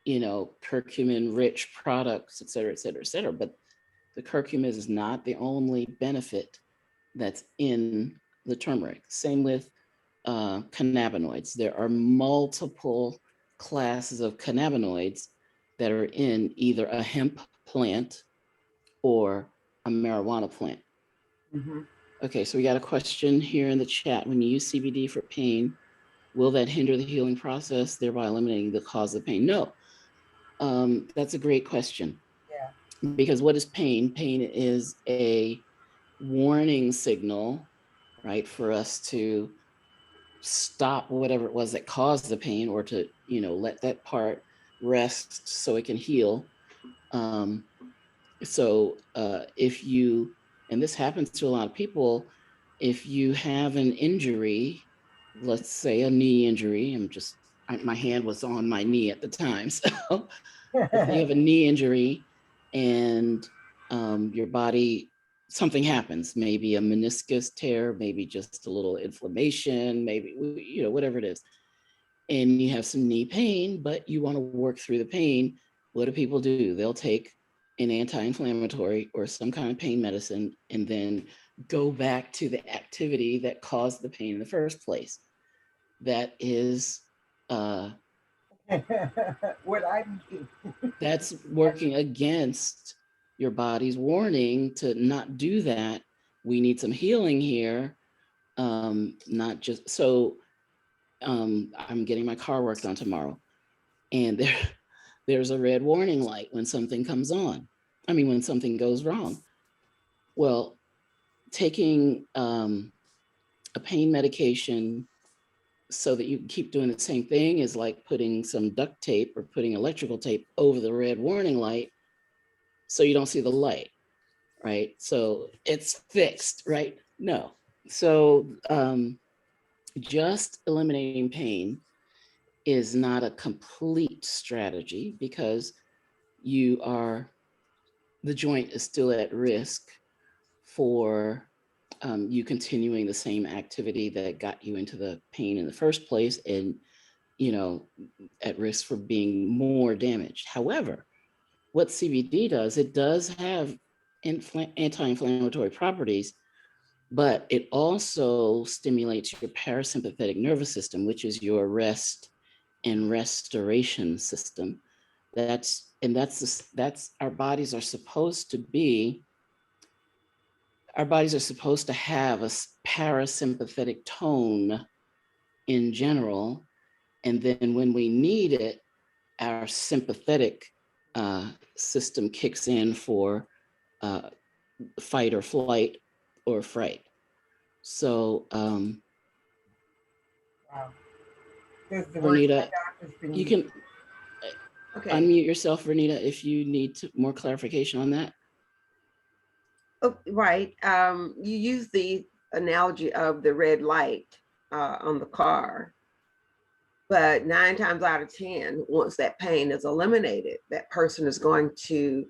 curcumin-rich products, et cetera, et cetera, et cetera. But the curcumin is not the only benefit that's in the turmeric. Same with cannabinoids. There are multiple classes of cannabinoids that are in either a hemp plant or a marijuana plant. Okay, so we got a question here in the chat. When you use CBD for pain, will that hinder the healing process, thereby eliminating the cause of pain? No. That's a great question. Yeah. Because what is pain? Pain is a warning signal, right, for us to stop whatever it was that caused the pain, or to, let that part rest so it can heal. So if you, and this happens to a lot of people, if you have an injury, let's say a knee injury, my hand was on my knee at the time. So if you have a knee injury and your body, something happens, maybe a meniscus tear, maybe just a little inflammation, maybe, whatever it is. And you have some knee pain, but you want to work through the pain. What do people do? They'll take an anti-inflammatory or some kind of pain medicine and then go back to the activity that caused the pain in the first place. That is what I'm doing. that's working against your body's warning to not do that. We need some healing here. Not just so I'm getting my car worked on tomorrow, and there's a red warning light when something comes on. I mean, when something goes wrong. Well, taking a pain medication so that you can keep doing the same thing is like putting some duct tape or putting electrical tape over the red warning light so you don't see the light, right? So it's fixed, right? No. So just eliminating pain is not a complete strategy because the joint is still at risk for you continuing the same activity that got you into the pain in the first place, and at risk for being more damaged. However, what CBD does, it does have anti-inflammatory properties, but it also stimulates your parasympathetic nervous system, which is your rest and restoration system. That's our bodies are supposed to have a parasympathetic tone in general. And then when we need it, our sympathetic system kicks in for fight or flight or fright. So, Wow. Vernita, you can unmute yourself, Vernita, if you need more clarification on that. Oh, right. You use the analogy of the red light on the car. But 9 times out of 10, once that pain is eliminated, that person is going to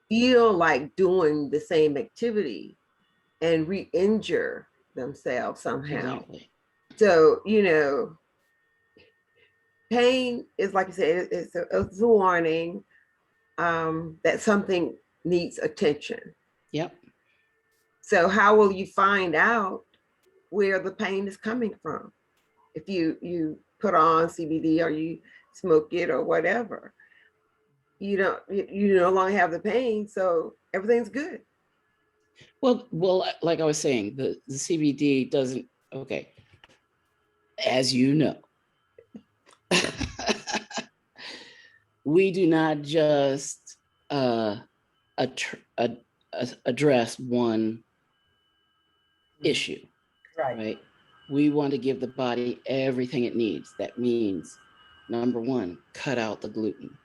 feel like doing the same activity and re-injure themselves somehow. Exactly. So, pain is, like you said, it's a warning that something needs attention. Yep. So how will you find out where the pain is coming from? If you put on CBD or you smoke it or whatever, you no longer have the pain, so everything's good. Well, like I was saying, the CBD doesn't, okay, as you know, we do not just address one issue, right? We want to give the body everything it needs. That means, number one, cut out the gluten,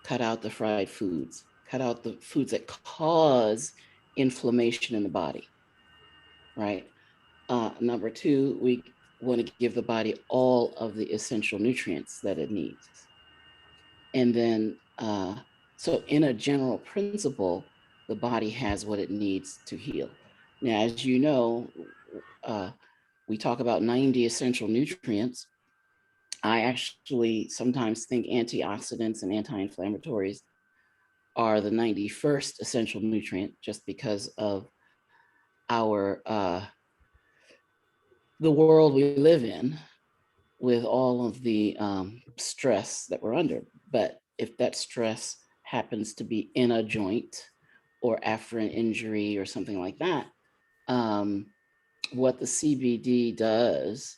cut out the fried foods, cut out the foods that cause inflammation in the body, right? Number two, we want to give the body all of the essential nutrients that it needs. And then, so in a general principle, the body has what it needs to heal. Now, as you know, we talk about 90 essential nutrients. I actually sometimes think antioxidants and anti-inflammatories are the 91st essential nutrient, just because of our the world we live in with all of the stress that we're under. But if that stress happens to be in a joint or after an injury or something like that, what the CBD does,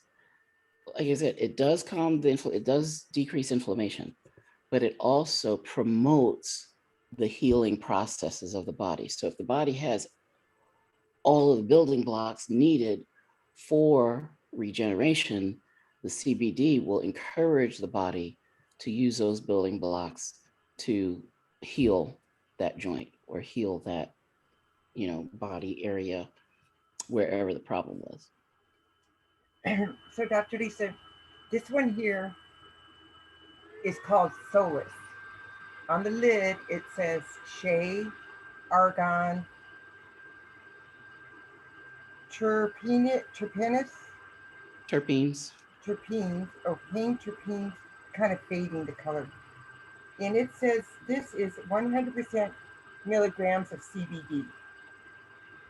like I said, it does it does decrease inflammation, but it also promotes the healing processes of the body. So if the body has all of the building blocks needed for regeneration, the CBD will encourage the body to use those building blocks to heal that joint or heal that, body area wherever the problem was. So, Dr. Lisa, this one here is called Solace. On the lid, it says shea, argon, terpenes, Terpenes. pain terpenes, kind of fading the color. And it says this is 100% milligrams of CBD.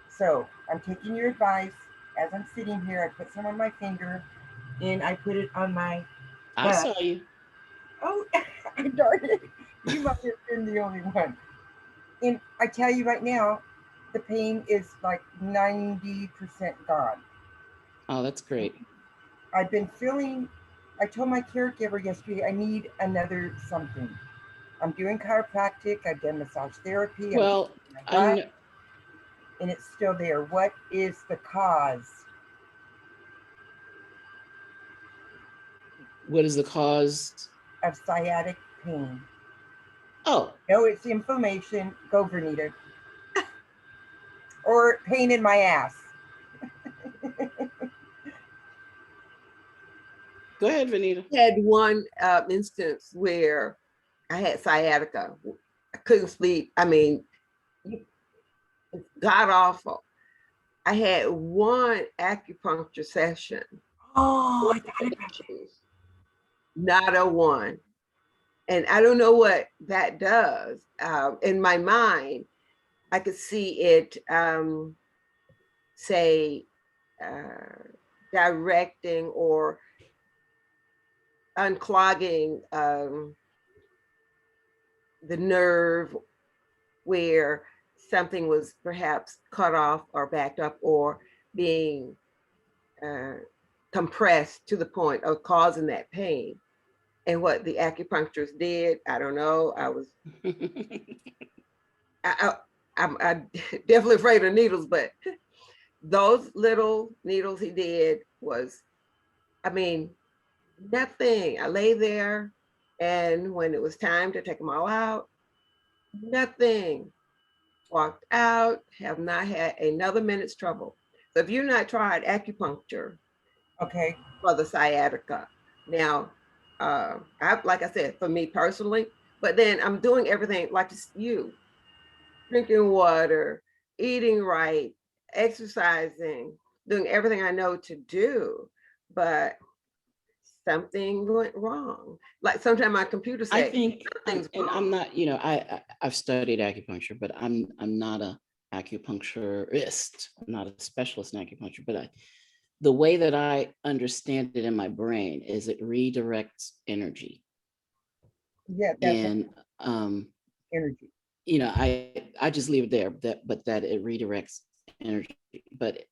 So I'm taking your advice. As I'm sitting here, I put some on my finger and I put it on my I butt. saw you. Oh, darn it. You must have been the only one. And I tell you right now, the pain is like 90% gone. Oh, that's great. I've been feeling, I told my caregiver yesterday, I need another something. I'm doing chiropractic, I've done massage therapy, I'm Well, changing my I diet, know. and it's still there. What is the cause? What is the cause? Of sciatic pain? Oh, No, it's inflammation. Go, Vernita. Or pain in my ass. go ahead, Vanita. I had one instance where I had sciatica. I couldn't sleep. I mean, it's god awful. I had one acupuncture session. Oh, I thought about it. Not a one. And I don't know what that does. In my mind, I could see it say directing or unclogging the nerve where something was perhaps cut off or backed up or being compressed to the point of causing that pain. And what the acupuncturist did, I don't know. I'm definitely afraid of needles, but those little needles he did was, I mean, nothing. I lay there, and when it was time to take them all out, nothing. Walked out, have not had another minute's trouble. So if you've not tried acupuncture Okay. for the sciatica, now, like I said, for me personally, but then I'm doing everything like you, drinking water, eating right, exercising, doing everything I know to do, but something went wrong. Like sometimes my computer I says think, something's and wrong. I'm not, I've studied acupuncture, but I'm not a acupuncturist. I'm not a specialist in acupuncture, but the way that I understand it in my brain is it redirects energy. Yeah, that's And energy. I just leave it there, but that it redirects energy. But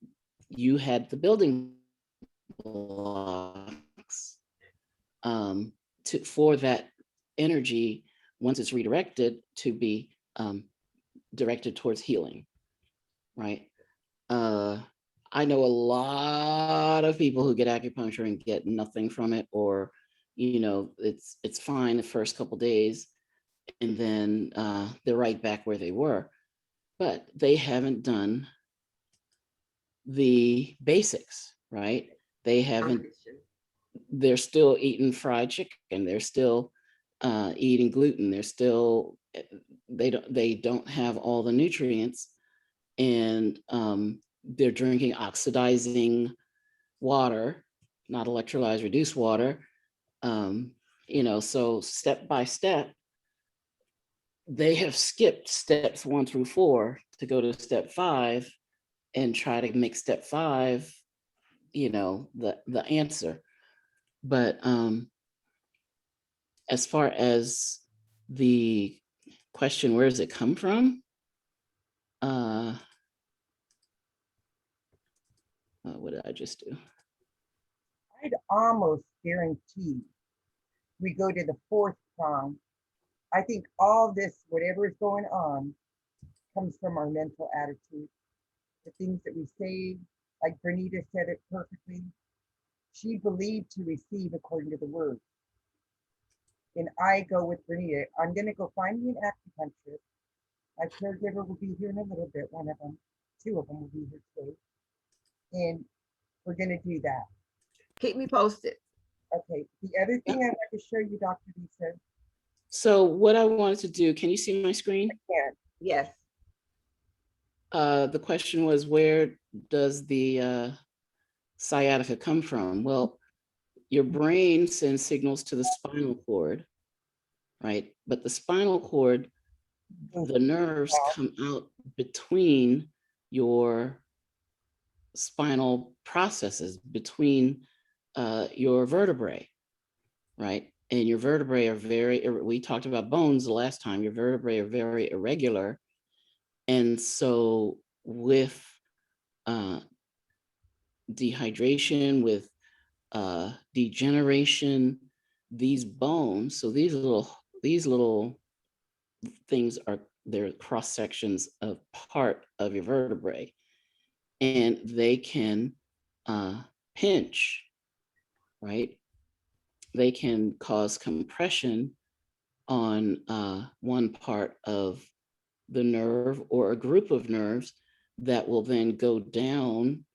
you had the building blocks for that energy, once it's redirected, to be directed towards healing, right? I know a lot of people who get acupuncture and get nothing from it, or it's fine the first couple days, and then they're right back where they were, but they haven't done the basics, right? They haven't. They're still eating fried chicken. They're still eating gluten. They're still they don't have all the nutrients, and they're drinking oxidizing water, not electrolyzed reduced water. So step by step, they have skipped steps 1 through 4 to go to step 5 and try to make step 5, the answer. But as far as the question, where does it come from? What did I just do? I'd almost guarantee we go to the fourth prong. I think all this, whatever is going on, comes from our mental attitude. The things that we say, like Bernita said it perfectly. She believed to receive according to the word. And I go with Bernita. I'm going to go find me an acupuncturist. My caregiver will be here in a little bit. One of them, 2 of them will be here today. And we're going to do that. Keep me posted. Okay. The other thing I'd like to show you, Dr. Lisa. So what I wanted to do, can you see my screen? Yeah. Yes. The question was, where does the sciatica come from? Well, your brain sends signals to the spinal cord, right? But the spinal cord, the nerves come out between your spinal processes, between your vertebrae, right? And your vertebrae are we talked about bones the last time, your vertebrae are very irregular. And so with dehydration, with degeneration, these bones, so these little things are, they're cross sections of part of your vertebrae, and they can pinch, right? They can cause compression on one part of the nerve or a group of nerves that will then go down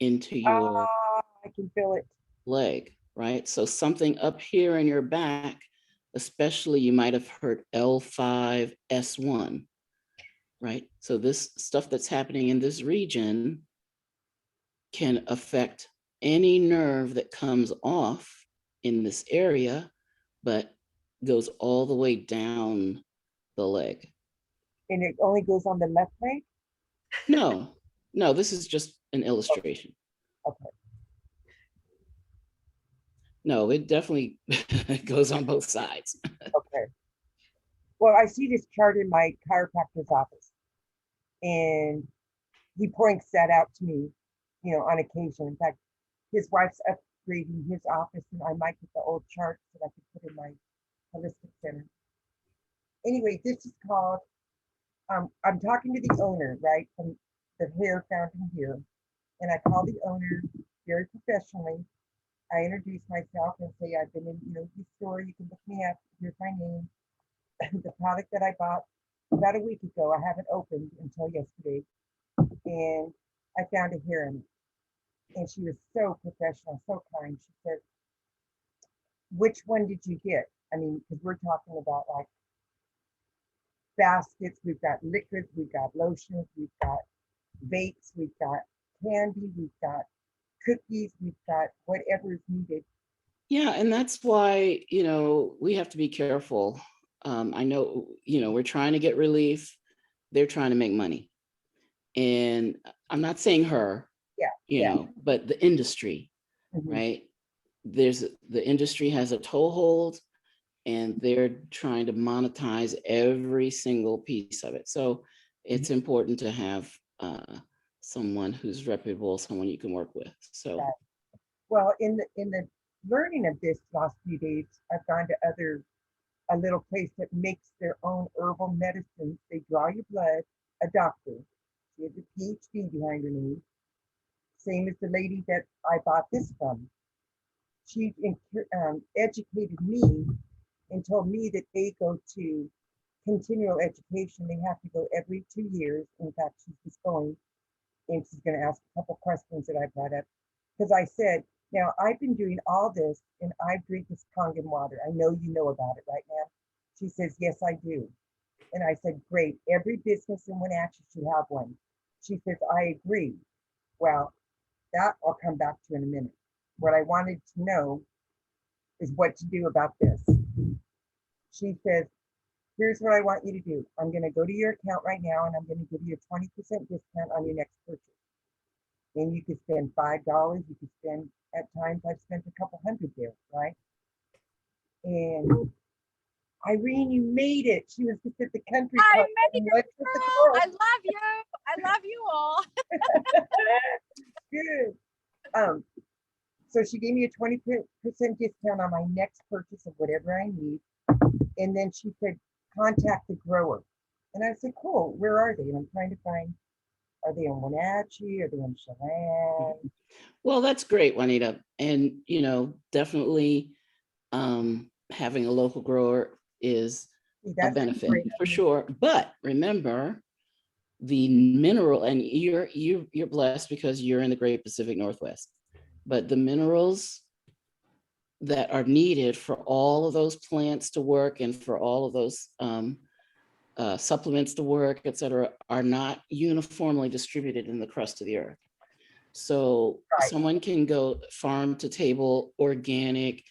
into your I can feel it. leg, right? So something up here in your back, especially you might have heard L5, S1, right? So this stuff that's happening in this region can affect any nerve that comes off in this area, but goes all the way down the leg. And it only goes on the left leg? No, no, this is just an illustration. Okay. No, it definitely goes on both sides. Okay. Well, I see this chart in my chiropractor's office, and he points that out to me, on occasion. In fact, his wife's upgrading his office, and I might get the old chart that I could put in my holistic center. Anyway, this is called, I'm talking to the owner, right, from the hair fountain here. And I call the owner very professionally. I introduce myself and say, I've been in, the store, you can look me up, here's my name. The product that I bought about a week ago, I haven't opened until yesterday. And I found a hair in it. And she was so professional, so kind. She said, which one did you get? I mean, because we're talking about like baskets, we've got liquids, we've got lotions, we've got vapes, we've got candy, we've got cookies, we've got whatever is needed. Yeah, and that's why, we have to be careful. I know, we're trying to get relief. They're trying to make money. And I'm not saying her, but the industry, right? The industry has a toehold, and they're trying to monetize every single piece of it. So it's important to have someone who's reputable, someone you can work with. So, well, in the learning of this last few days, I've gone to a little place that makes their own herbal medicines. They draw your blood, a doctor. She has a PhD behind her name. Same as the lady that I bought this from. She educated me and told me that they go to continual education. They have to go every 2 years. In fact, she's just going, and she's going to ask a couple questions that I brought up. Because I said, now I've been doing all this and I drink this Kangen water. I know you know about it right now. She says, yes, I do. And I said, great. Every business in Wenatchee should have one. She says, I agree. Well, that I'll come back to in a minute. What I wanted to know is what to do about this. She says, here's what I want you to do. I'm going to go to your account right now and I'm going to give you a 20% discount on your next purchase. And you could spend $5. You could spend, at times I've spent a couple hundred there, right? And Irene, you made it. She was just at the country club. I made it. I love you. I love you all. Good. So she gave me a 20% discount on my next purchase of whatever I need. And then she said, contact the grower. And I said, cool, where are they? And I'm trying to find, are they in Wenatchee? Are they in Chelan? well, that's great, Juanita. And, definitely having a local grower is a benefit for sure. But remember, the mineral, and you're blessed because you're in the Great Pacific Northwest, but the minerals that are needed for all of those plants to work and for all of those supplements to work, et cetera, are not uniformly distributed in the crust of the earth. So Right. someone can go farm to table, organic,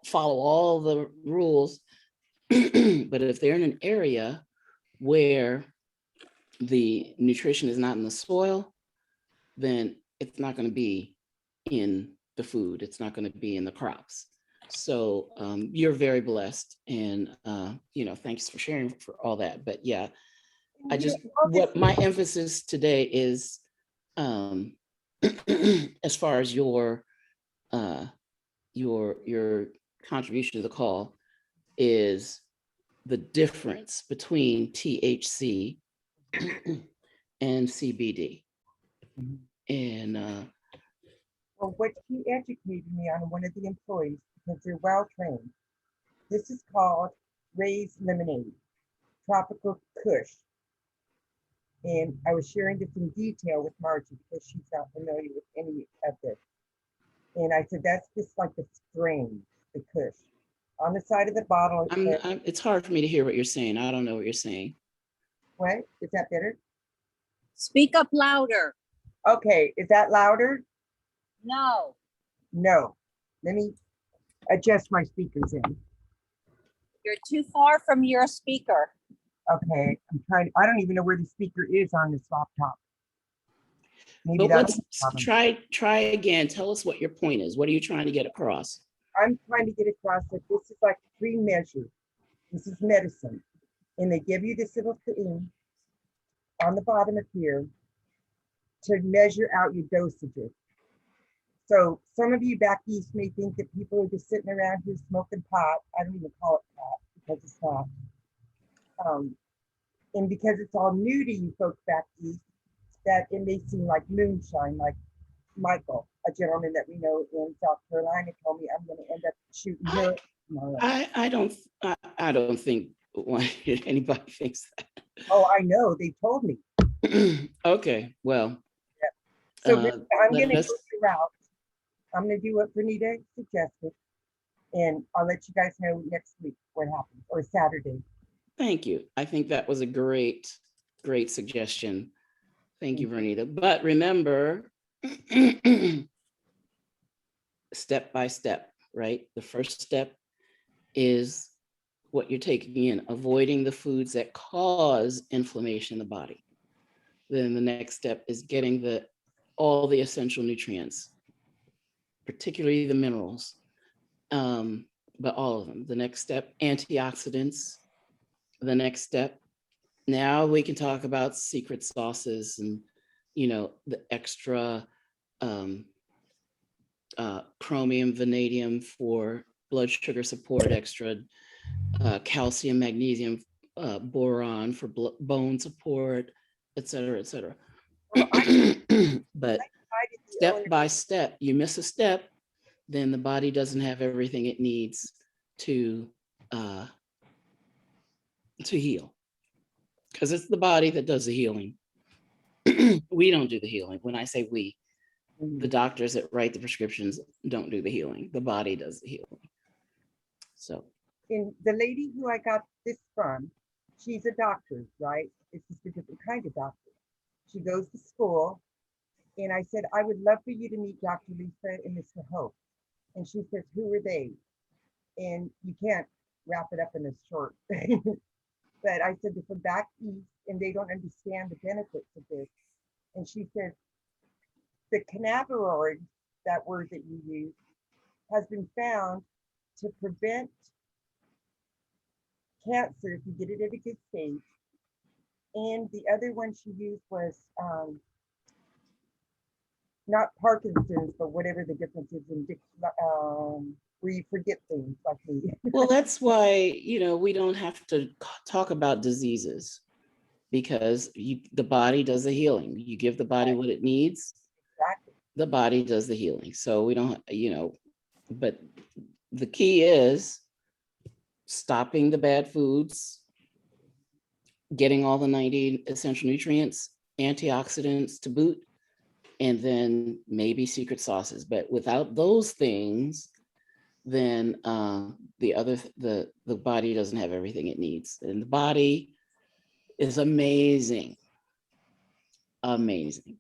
follow all the rules. But if they're in an area where the nutrition is not in the soil, then it's not going to be in the food. It's not going to be in the crops. So you're very blessed, and thanks for sharing for all that. But yeah, what my emphasis today is, as far as your contribution to the call, is the difference between THC and CBD. And well, what she educated me on, one of the employees, because they're well trained, this is called raised lemonade, tropical kush. And I was sharing this in detail with Margie because she's not familiar with any of this. And I said, that's just like the strain, the kush. On the side of the bottle, it's hard for me to hear what you're saying. I don't know what you're saying. What? Is that better? Speak up louder. Okay, is that louder? No. No. Let me adjust my speakers in. You're too far from your speaker. Okay, I don't even know where the speaker is on this laptop. Maybe But that's let's try again. Tell us what your point is. What are you trying to get across? I'm trying to get across that this is like pre-measured. This is medicine. And they give you this little thing on the bottom of here to measure out your dosages. So some of you back east may think that people are just sitting around here smoking pot. I don't even call it pot because it's not. And because it's all new to you folks back east, that it may seem like moonshine, like Michael, a gentleman that we know in South Carolina, told me I'm going to end up shooting her. I don't think anybody thinks that. Oh, I know. They told me. Okay, well. Yeah. So I'm going to go the route. I'm going to do what Bernita suggested, and I'll let you guys know next week what happens, or Saturday. Thank you. I think that was a great suggestion. Thank you, Bernita. But remember, step by step, right? The first step is what you're taking in, avoiding the foods that cause inflammation in the body. Then the next step is getting all the essential nutrients, particularly the minerals, but all of them. The next step, antioxidants. The next step, now we can talk about secret sauces and, the extra chromium, vanadium for blood sugar support, extra calcium, magnesium, boron for bone support, et cetera, et cetera. But step by step, you miss a step, then the body doesn't have everything it needs to heal, because it's the body that does the healing. We don't do the healing. When I say we, the doctors that write the prescriptions don't do the healing. The body does the healing. So, and the lady who I got this from, she's a doctor, right? It's just a different kind of doctor. She goes to school, and I said, I would love for you to meet Dr. Lisa and Mr. Hope. And she says, who are they? And you can't wrap it up in a short. But I said, they're from back east and they don't understand the benefits of this. And she said, the cannabinoid, that word that you use, has been found to prevent cancer if you get it at a good stage. And the other one she used was not Parkinson's, but whatever the difference is in where you forget things like me. Well, that's why, we don't have to talk about diseases, because the body does the healing. You give the body what it needs, Exactly. The body does the healing. So we don't, but the key is stopping the bad foods, getting all the 90 essential nutrients, antioxidants to boot, and then maybe secret sauces. But without those things, then the body doesn't have everything it needs. And the body is amazing. Amazing.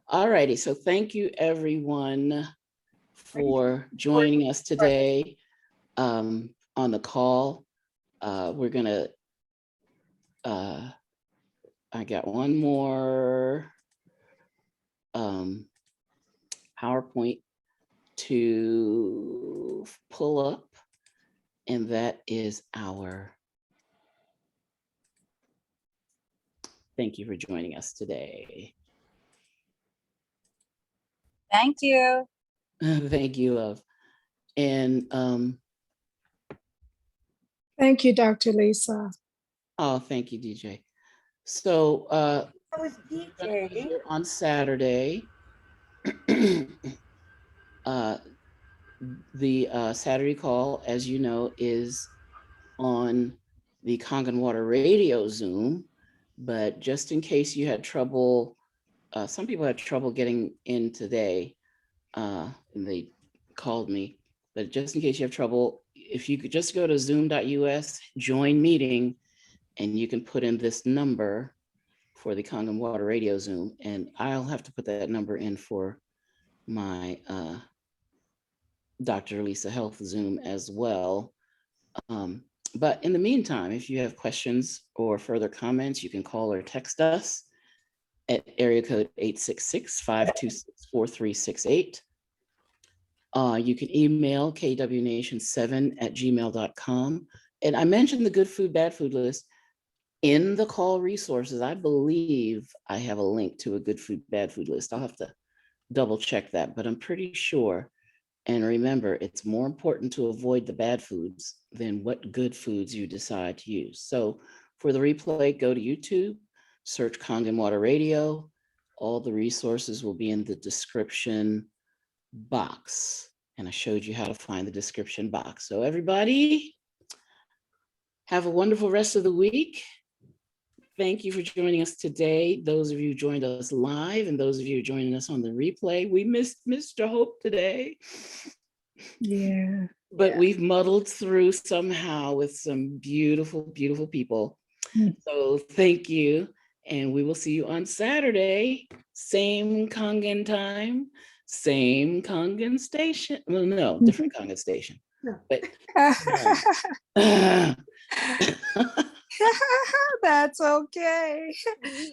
All righty. So thank you everyone for joining us today on the call. We're gonna, I got one more PowerPoint to pull up, and that is our, thank you for joining us today. Thank you. Thank you, love. And Thank you, Dr. Lisa. oh, thank you, DJ. So That was we're gonna be DJ. here on Saturday. The Saturday call, as you know, is on the Kangen Water Radio Zoom, but just in case you had trouble, some people had trouble getting in today, and they called me, but just in case you have trouble, if you could just go to zoom.us, join meeting, and you can put in this number for the Kangen Water Radio Zoom, and I'll have to put that number in for my Dr. Lisa Health Zoom as well. But in the meantime, if you have questions or further comments, you can call or text us at area code 866-526-4368. You can email kwnation7@gmail.com. And I mentioned the good food, bad food list. In the call resources, I believe I have a link to a good food, bad food list. I'll have to double check that, but I'm pretty sure. And remember, it's more important to avoid the bad foods than what good foods you decide to use. So for the replay, go to YouTube, search Kangen Water Radio. All the resources will be in the description box. And I showed you how to find the description box. So everybody, have a wonderful rest of the week. Thank you for joining us today. Those of you who joined us live and those of you joining us on the replay, we missed Mr. Hope today. Yeah. But we've muddled through somehow with some beautiful, beautiful people. So thank you. And we will see you on Saturday, same Kangen time, same Kangen station. Well, no, different Kangen station. But That's okay.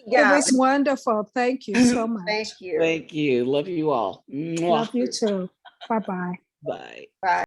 Yeah. It was wonderful. Thank you so much. Thank you. Thank you. Love you all. Mwah. Love you too. Bye-bye. Bye. Bye.